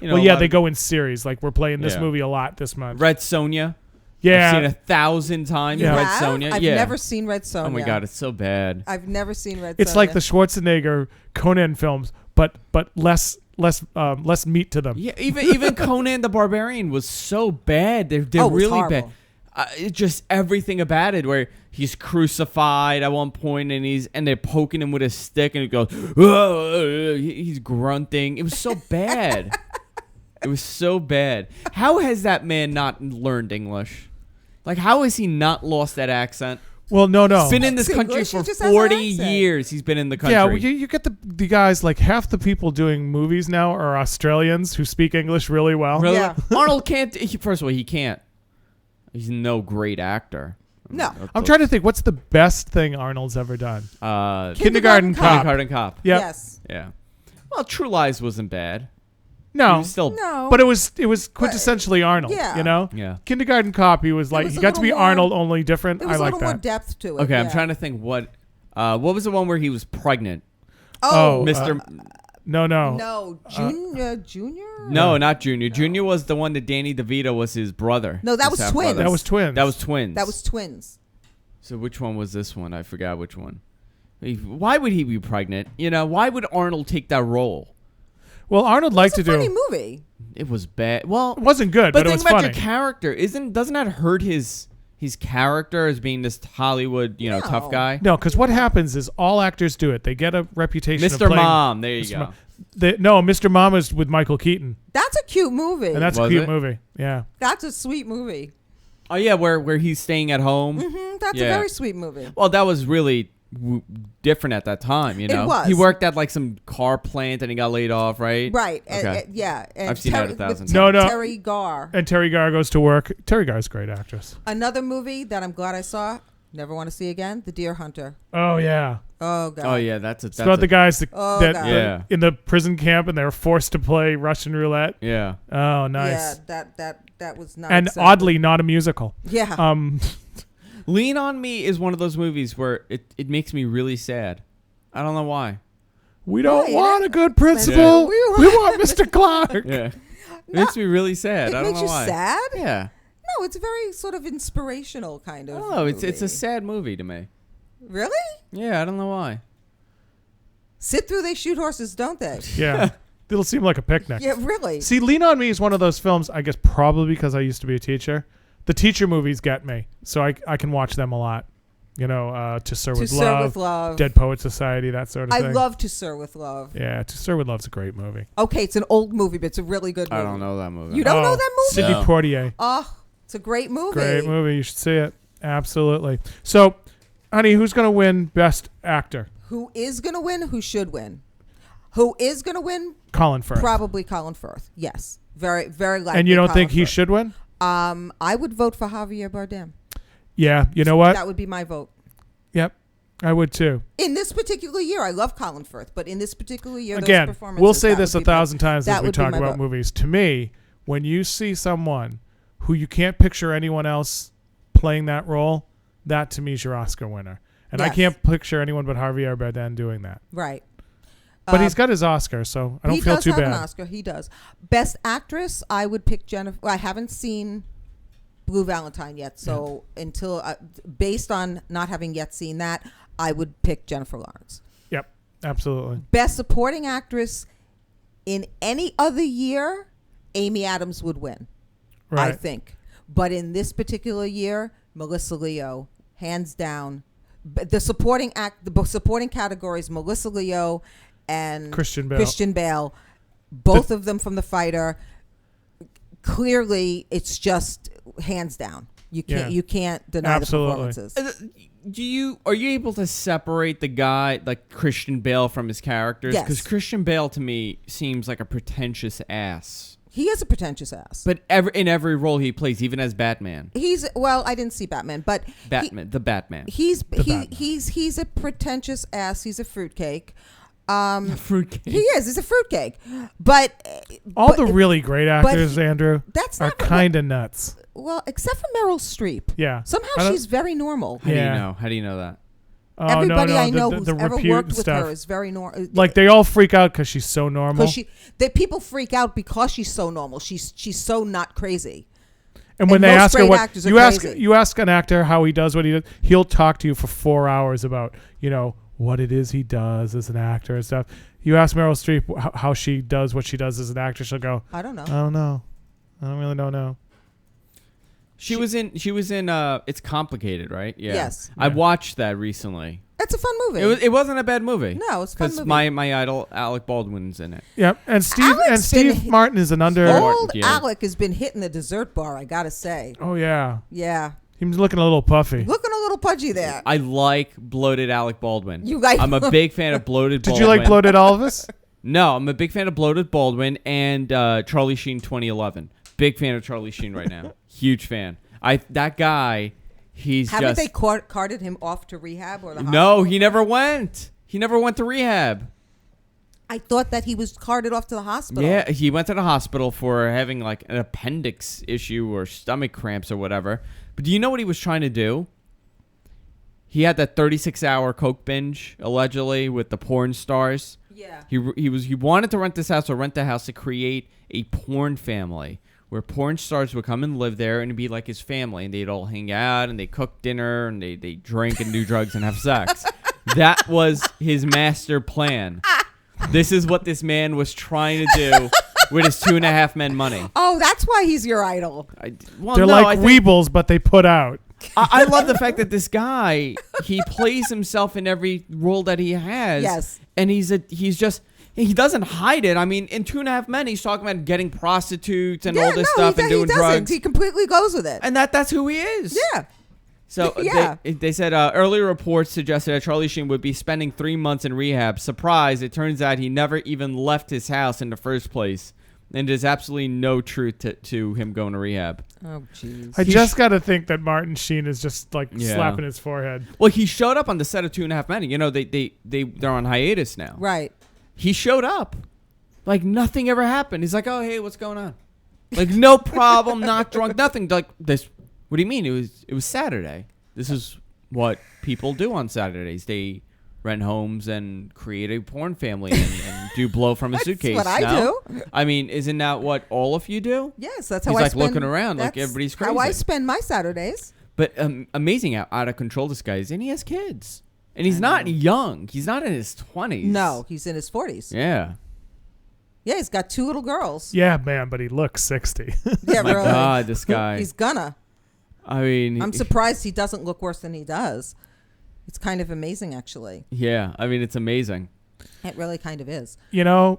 They go in series. Like we're playing this movie a lot this month. Red Sonja. Yeah, I've seen 1,000 times. You Red have? Sonja. I've never seen Red Sonja. Oh my god, it's so bad. I've never seen Red Sonja. It's like the Schwarzenegger Conan films, but less meat to them. Yeah, even Conan the Barbarian was so bad. They're really bad. It's just everything about it, where he's crucified at one point, and they're poking him with a stick, and it goes, "Whoa," he's grunting. It was so bad. It was so bad. How has that man not learned English? Like, how has he not lost that accent? Well, no. He's been in this country for 40 years. He's been in the country. Yeah, well, you get the guys, like half the people doing movies now are Australians who speak English really well. Really? Yeah. Arnold can't. First of all, he can't. He's no great actor. No. I'm trying to think, what's the best thing Arnold's ever done? Kindergarten Cop. Kindergarten Cop. Yep. Yes. Yeah. Well, True Lies wasn't bad. No. No. But it was quintessentially Arnold, Yeah. Yeah. Kindergarten Cop, he was like, he got to be Arnold, only different. There was I like a little that. more depth to it. Okay, yeah. I'm trying to think what was the one where he was pregnant? Oh, Mr. No. No, Junior. No, not Junior. Junior was the one that Danny DeVito was his brother. No, that was His twins. half-brother. That was twins. That was twins. So which one was this one? I forgot which one. Why would he be pregnant? Why would Arnold take that role? Well, Arnold liked to do. It's a funny movie. It was bad. Well, it wasn't good, but it was think about funny. your character. Doesn't that hurt his character as being this Hollywood, No. tough guy? No, because what happens is all actors do it. They get a reputation of Mr. playing Mom. There you go. Mr. Mom is with Michael Keaton, That's a cute movie. and that's Was a cute it? movie. Yeah. That's a sweet movie. Oh yeah, where he's staying at home. That's Yeah. a very sweet movie. Well, that was really different at that time. It was. He worked at like some car plant and he got laid off, right? Right. Okay. Yeah. And I've seen that 1,000 times. No. Terry Garr. And Terry Garr goes to work. Terry Garr's a great actress. Another movie that I'm glad I saw. Never want to see again. The Deer Hunter. Oh yeah. Oh god. Oh yeah, that's It's about the guys that God. Yeah. in the prison camp and they're forced to play Russian roulette. Yeah. Oh, nice. Yeah. That was not. And acceptable. oddly, not a musical. Yeah. Lean on Me is one of those movies where it makes me really sad. I don't know why. We don't Right. want a good principal. Yeah. We want Mr. Clark. Yeah. It makes me really sad. It I don't makes know you why. sad? Yeah. No, it's a very sort of inspirational kind of. I don't know. It's a movie. sad movie to me. Really? Yeah, I don't know why. Sit through. They shoot horses, don't they? Yeah. It'll seem like a picnic. Yeah, really. See, Lean on Me is one of those films, I guess probably because I used to be a teacher. The teacher movies get me, so I can watch them a lot. To Sir with Love, Dead Poet Society, that sort of thing. I love To Sir with Love. Yeah, To Sir with Love's a great movie. Okay, it's an old movie, but it's a really good movie. I don't know that movie. You don't know that movie? Sidney No. Poitier. Oh, it's a great movie. Great movie. You should see it. Absolutely. So, honey, who's going to win Best Actor? Who is going to win? Who should win? Who is going to win? Colin Firth. Probably Colin Firth. Yes. Very, very likely. And you don't Colin think he Firth. should win? I would vote for Javier Bardem. Yeah. You know what? That would be my vote. Yep. I would too. In this particular year, I love Colin Firth, but in this particular year, Again, those performances, we'll say that this would 1,000 times that as we would be talk my about vote. movies. To me, when you see someone who you can't picture anyone else playing that role, that to me is your Oscar winner. And I Yes. can't picture anyone but Javier Bardem doing that. Right. But he's got his Oscar, so I don't feel too He does have bad. an Oscar. He does. Best Actress, I would pick Jennifer. I haven't seen Blue Valentine yet, so until based on not having yet seen that, I would pick Jennifer Lawrence. Yep, absolutely. Best Supporting Actress, in any other year, Amy Adams would win. Right. I think. But in this particular year, Melissa Leo, hands down. The supporting categories, Melissa Leo and Christian Bale. Both of them from The Fighter. Clearly, it's just hands down. You can't. Yeah. You can't deny Absolutely. the performances. Are you able to separate the guy like Christian Bale from his characters? Yes. Because Christian Bale to me seems like a pretentious ass. He is a pretentious ass. But in every role he plays, even as Batman. I didn't see Batman, but the Batman. He's Batman. a pretentious ass. He's a fruitcake. Fruitcake. He is. He's a fruitcake. But All the really great actors, Andrew, that's are not kind of nuts. Well, except for Meryl Streep. Yeah. Somehow she's very normal. How do you know? How do you know that? Oh, Everybody I know the who's ever repute worked and with stuff. her is very normal. Like they all freak out because she's so normal. People freak out because she's so normal. She's so not crazy. And when and they most ask her great what actors are crazy. you ask an actor how he does what he does, he'll talk to you for 4 hours about what it is he does as an actor and stuff. You ask Meryl Streep how she does what she does as an actor, she'll go, I don't know. I don't know. I don't know. She was in It's Complicated, right? Yeah. Yes. I watched that recently. It's a fun movie. It wasn't a bad movie. No, it's a fun Because movie. my idol Alec Baldwin's in it. Yeah, and Steve Martin is an under. Old Yeah. Alec has been hitting the dessert bar, I gotta say. Oh yeah, Yeah. he's looking a little puffy. Looking a little pudgy there. I like bloated Alec Baldwin. You like- I'm a big fan of bloated Did Baldwin. you like bloated Elvis? No, I'm a big fan of bloated Baldwin and Charlie Sheen 2011. Big fan of Charlie Sheen right now. Huge fan. That guy, he's Haven't just... they carted him off to rehab or the No, hospital? he never went. He never went to rehab. I thought that he was carted off to the hospital. Yeah, he went to the hospital for having like an appendix issue or stomach cramps or whatever. But do you know what he was trying to do? He had that 36-hour coke binge allegedly with the porn stars. Yeah. He wanted to rent this house or rent the house to create a porn family where porn stars would come and live there and it'd be like his family and they'd all hang out and they cook dinner and they drink and do drugs and have sex. That was his master plan. This is what this man was trying to do with his 2.5 Men money. Oh, that's why he's your idol. They're like Weebles, but they put out. I love the fact that this guy, he plays himself in every role that he has. Yes. And he doesn't hide it. I mean, in 2.5 Men, he's talking about getting prostitutes and all this stuff and doing drugs. He completely goes with it. And that's who he is. Yeah. So Yeah. they said earlier reports suggested that Charlie Sheen would be spending 3 months in rehab. Surprise, it turns out he never even left his house in the first place. And there's absolutely no truth to him going to rehab. Oh, jeez. I just got to think that Martin Sheen is just like slapping his forehead. Well, he showed up on the set of 2.5 Men. You know, they're on hiatus now. Right. He showed up. Like nothing ever happened. He's like, oh, hey, what's going on? Like, no problem, not drunk, nothing. Like this. What do you mean? It was Saturday. This is what people do on Saturdays. They rent homes and create a porn family and do blow from a suitcase. That's what I do. I mean, isn't that what all of you do? Yes, that's how He's I like spend. looking around like that's everybody's crazy. how I spend my Saturdays. But amazing how out of control this guy is. And he has kids. And he's not young. He's not in his 20s. No, he's in his 40s. Yeah. Yeah, he's got 2 little girls. Yeah, man, but he looks 60. Yeah, My really. God, this guy. He's gonna. I mean, I'm surprised he doesn't look worse than he does. It's kind of amazing, actually. Yeah, I mean, it's amazing. It really kind of is.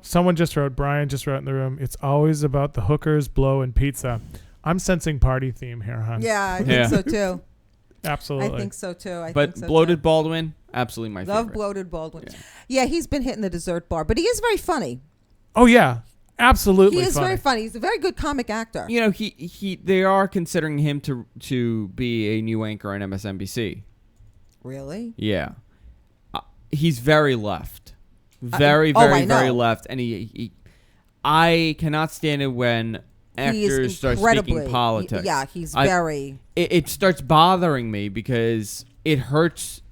Someone just wrote, Brian just wrote in the room, it's always about the hookers, blow, and pizza. I'm sensing party theme here, hon. Yeah, I think so too. Absolutely. I think so too. But think so bloated too. Baldwin, absolutely my Love favorite. bloated Baldwin. Yeah, he's been hitting the dessert bar, but he is very funny. Oh, yeah. Absolutely He is very funny. He's a very good comic actor. You know, they are considering him to be a new anchor on MSNBC. Really? Yeah. He's very left. Very left. And I cannot stand it when actors start speaking politics. He's very... It starts bothering me because it hurts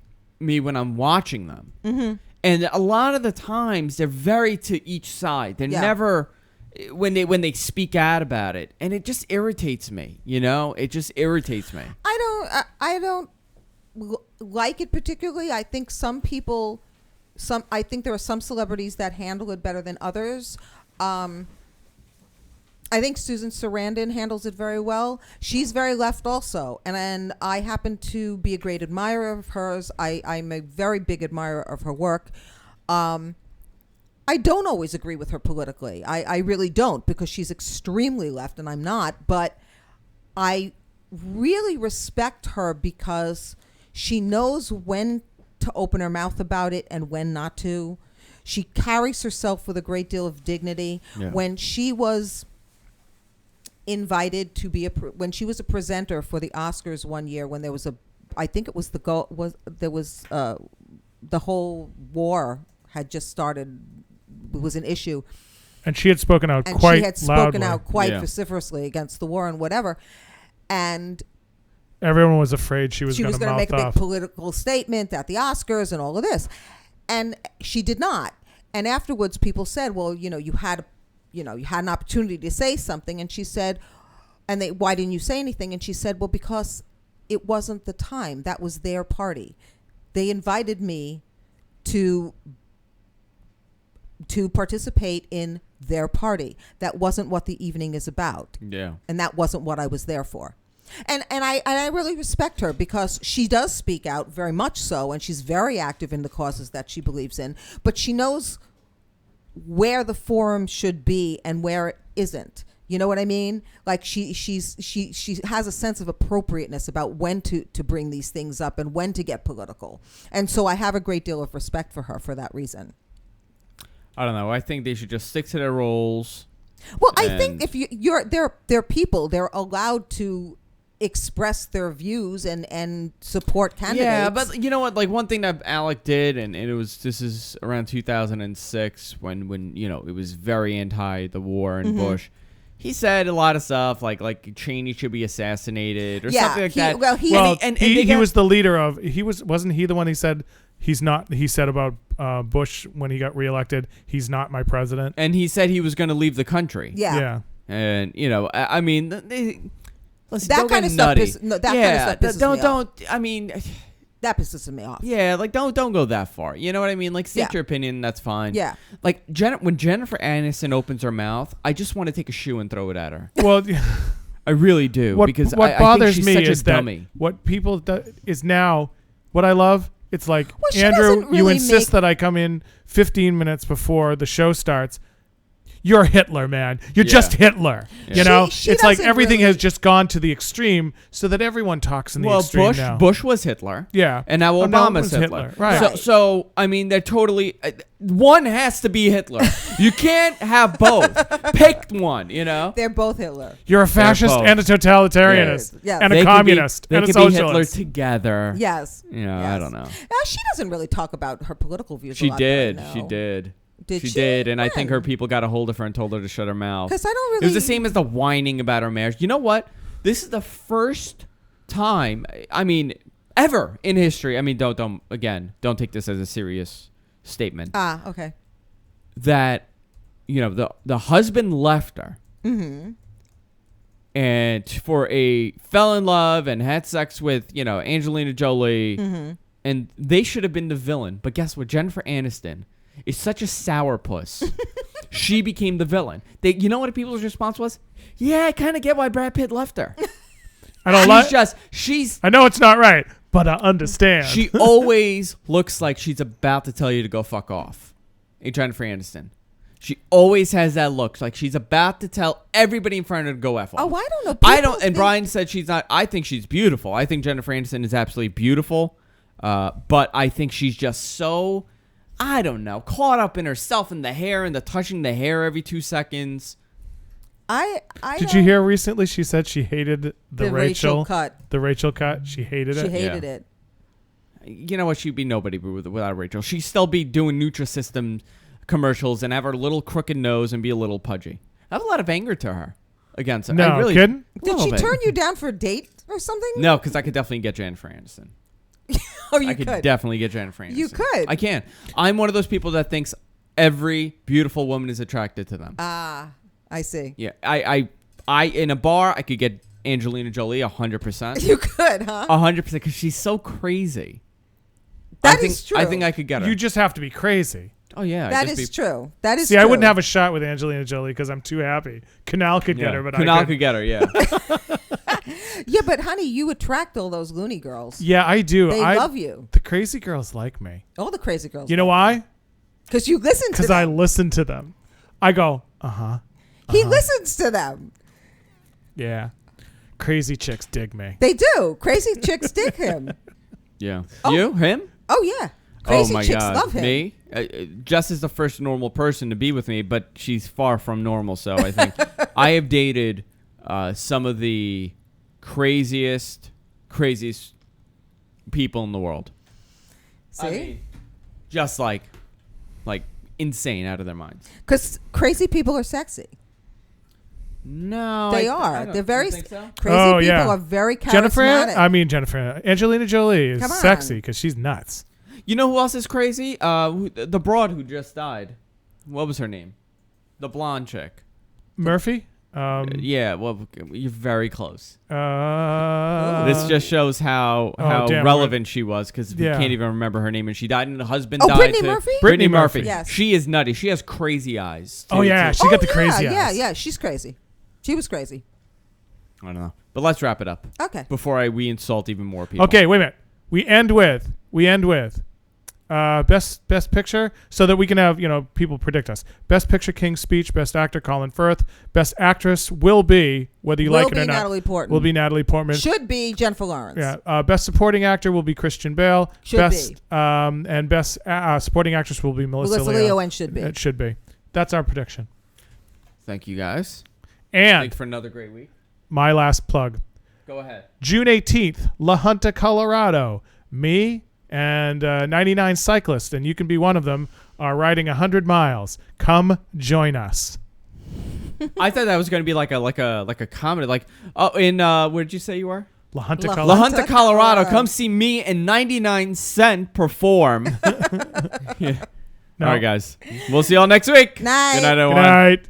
me when I'm watching them. Mm-hmm. And a lot of the times, they're very to each side. They're never... When they speak out about it. And it just irritates me, you know? It just irritates me. I don't like it particularly. I think some people... I think there are some celebrities that handle it better than others. I think Susan Sarandon handles it very well. She's very left also. And I happen to be a great admirer of hers. I'm a very big admirer of her work. I don't always agree with her politically. I really don't, because she's extremely left and I'm not. But I really respect her because she knows when to open her mouth about it and when not to. She carries herself with a great deal of dignity. Yeah. When she was invited to be when she was a presenter for the Oscars one year, when there was I think it was the whole war had just started, it was an issue. And she had spoken out and quite she had spoken loudly. out quite vociferously against the war and whatever. And everyone was afraid she was going to make a big political statement at the Oscars and all of this. And she did not. And afterwards people said, well, you had an opportunity to say something. And she said, why didn't you say anything? And she said, well, because it wasn't the time. That was their party. They invited me to participate in their party. That wasn't what the evening is about. Yeah. And that wasn't what I was there for. And I really respect her because she does speak out very much so, and she's very active in the causes that she believes in, but she knows where the forum should be and where it isn't. You know what I mean? Like she has a sense of appropriateness about when to bring these things up and when to get political. And so I have a great deal of respect for her for that reason. I don't know. I think they should just stick to their roles. Well, I think if they're people, they're allowed to express their views and support candidates. Yeah, but you know what? Like one thing that Alec did, and this is around 2006 when it was very anti the war and Bush. He said a lot of stuff like Cheney should be assassinated or something like that. Well, he was the leader of. Wasn't he the one? He said he's not. He said about Bush when he got reelected, he's not my president. And he said he was going to leave the country. Yeah. And I mean, listen, that kind of stuff pisses me off. I mean, that pisses me off. Yeah, like don't go that far. You know what I mean? Like state your opinion, that's fine. Yeah. Like when Jennifer Aniston opens her mouth, I just want to take a shoe and throw it at her. Well, I really do because what bothers I think she's me such is a dummy. That what people is now what I love. It's like, well, Andrew, really you insist that I come in 15 minutes before the show starts. You're Hitler, man. You're just Hitler. Yeah. You know, it's like everything has just gone to the extreme so that everyone talks in the extreme now. Bush was Hitler. Yeah. And now Obama's Hitler. Right. So, I mean, they're totally... one has to be Hitler. You can't have both. Pick one, you know? They're both Hitler. You're a fascist and a totalitarianist and a communist and a socialist. They could be Hitler together. Yes. You know, I don't know. She doesn't really talk about her political views She a lot. did. Though, She did. She did, and I think her people got a hold of her and told her to shut her mouth. Because I don't really... It was the same as the whining about her marriage. You know what? This is the first time, I mean, ever in history. I mean, don't take this as a serious statement. Okay. That, the husband left her. Mm-hmm. And fell in love and had sex with, Angelina Jolie. Mm-hmm. And they should have been the villain. But guess what? Jennifer Aniston is such a sourpuss. She became the villain. You know what people's response was? Yeah, I kind of get why Brad Pitt left her. I don't like. I know it's not right, but I understand. She always looks like she's about to tell you to go fuck off. Hey, Jennifer Aniston. She always has that look, like she's about to tell everybody in front of her to go F off. Oh, I don't know. And Brian said she's not. I think she's beautiful. I think Jennifer Aniston is absolutely beautiful. But I think she's just so, I don't know, caught up in herself and the hair and the touching the hair every 2 seconds. Did you hear recently she said she hated the Rachel cut? The Rachel cut. She hated it. She hated it. You know what? She'd be nobody without Rachel. She'd still be doing Nutrisystem commercials and have her little crooked nose and be a little pudgy. I have a lot of anger to her against her. No, I really, kidding? Did she turn you down for a date or something? No, because I could definitely get Jennifer Aniston. I could definitely get Jennifer Aniston. You could. I can. I'm one of those people that thinks every beautiful woman is attracted to them. I see. Yeah. I in a bar, I could get Angelina Jolie 100%. You could, huh? 100% because she's so crazy. That is true. I think I could get her. You just have to be crazy. Oh, yeah. That is true. That is See, true. I wouldn't have a shot with Angelina Jolie because I'm too happy. Canal could get her, but Canal could get her, yeah. Yeah, but honey, you attract all those loony girls. Yeah, I do. They love you. The crazy girls like me. All the crazy girls. You know why? Because you listen to them. Because I listen to them. I go, He listens to them. Yeah. crazy chicks dig me. They do. Crazy chicks dig him. Yeah. Oh. You? Him? Oh yeah. Crazy my chicks God. love him. Me? Jess is the first normal person to be with me, but she's far from normal. So I think I have dated some of the craziest people in the world. See? I mean, just like insane, out of their minds. Because crazy people are sexy. No, They are. They're very you think so? crazy people are very charismatic. Jennifer. Angelina Jolie is Come on. sexy because she's nuts. You know who else is crazy? The broad who just died. What was her name? The blonde chick. Murphy? Yeah, well, you're very close. This This just shows how damn, relevant she was, because we Yeah. can't even remember her name, and she died, and her husband Oh, died. Brittany too. Murphy? Brittany Murphy. Yes. She is nutty. She has crazy eyes. Oh, yeah. She got the crazy eyes. Yeah. She's crazy. She was crazy. I don't know. But let's wrap it up. Okay. Before we insult even more people. Okay, wait a minute. We end with best picture, so that we can have people predict us. Best picture, King's Speech. Best actor, Colin Firth. Best actress will be, whether you like it or not, Natalie Portman. will be Natalie Portman. Should be Jennifer Lawrence. Yeah. Best supporting actor will be Christian Bale. Should be. And best supporting actress will be Melissa Leo, and should be. It should be. That's our prediction. Thank you, guys. And Thanks for another great week. my last plug. Go ahead. June 18th, La Junta, Colorado. Me and 99 cyclists, and you can be one of them, are riding 100 miles. Come join us. I thought that was going to be like a comedy. Where did you say you are? La Junta, La Colorado. La Junta, Colorado. Come see me and 99 Cent perform. Yeah. No. All right, guys. We'll see y'all next week. Night. Good night, Good everyone. night.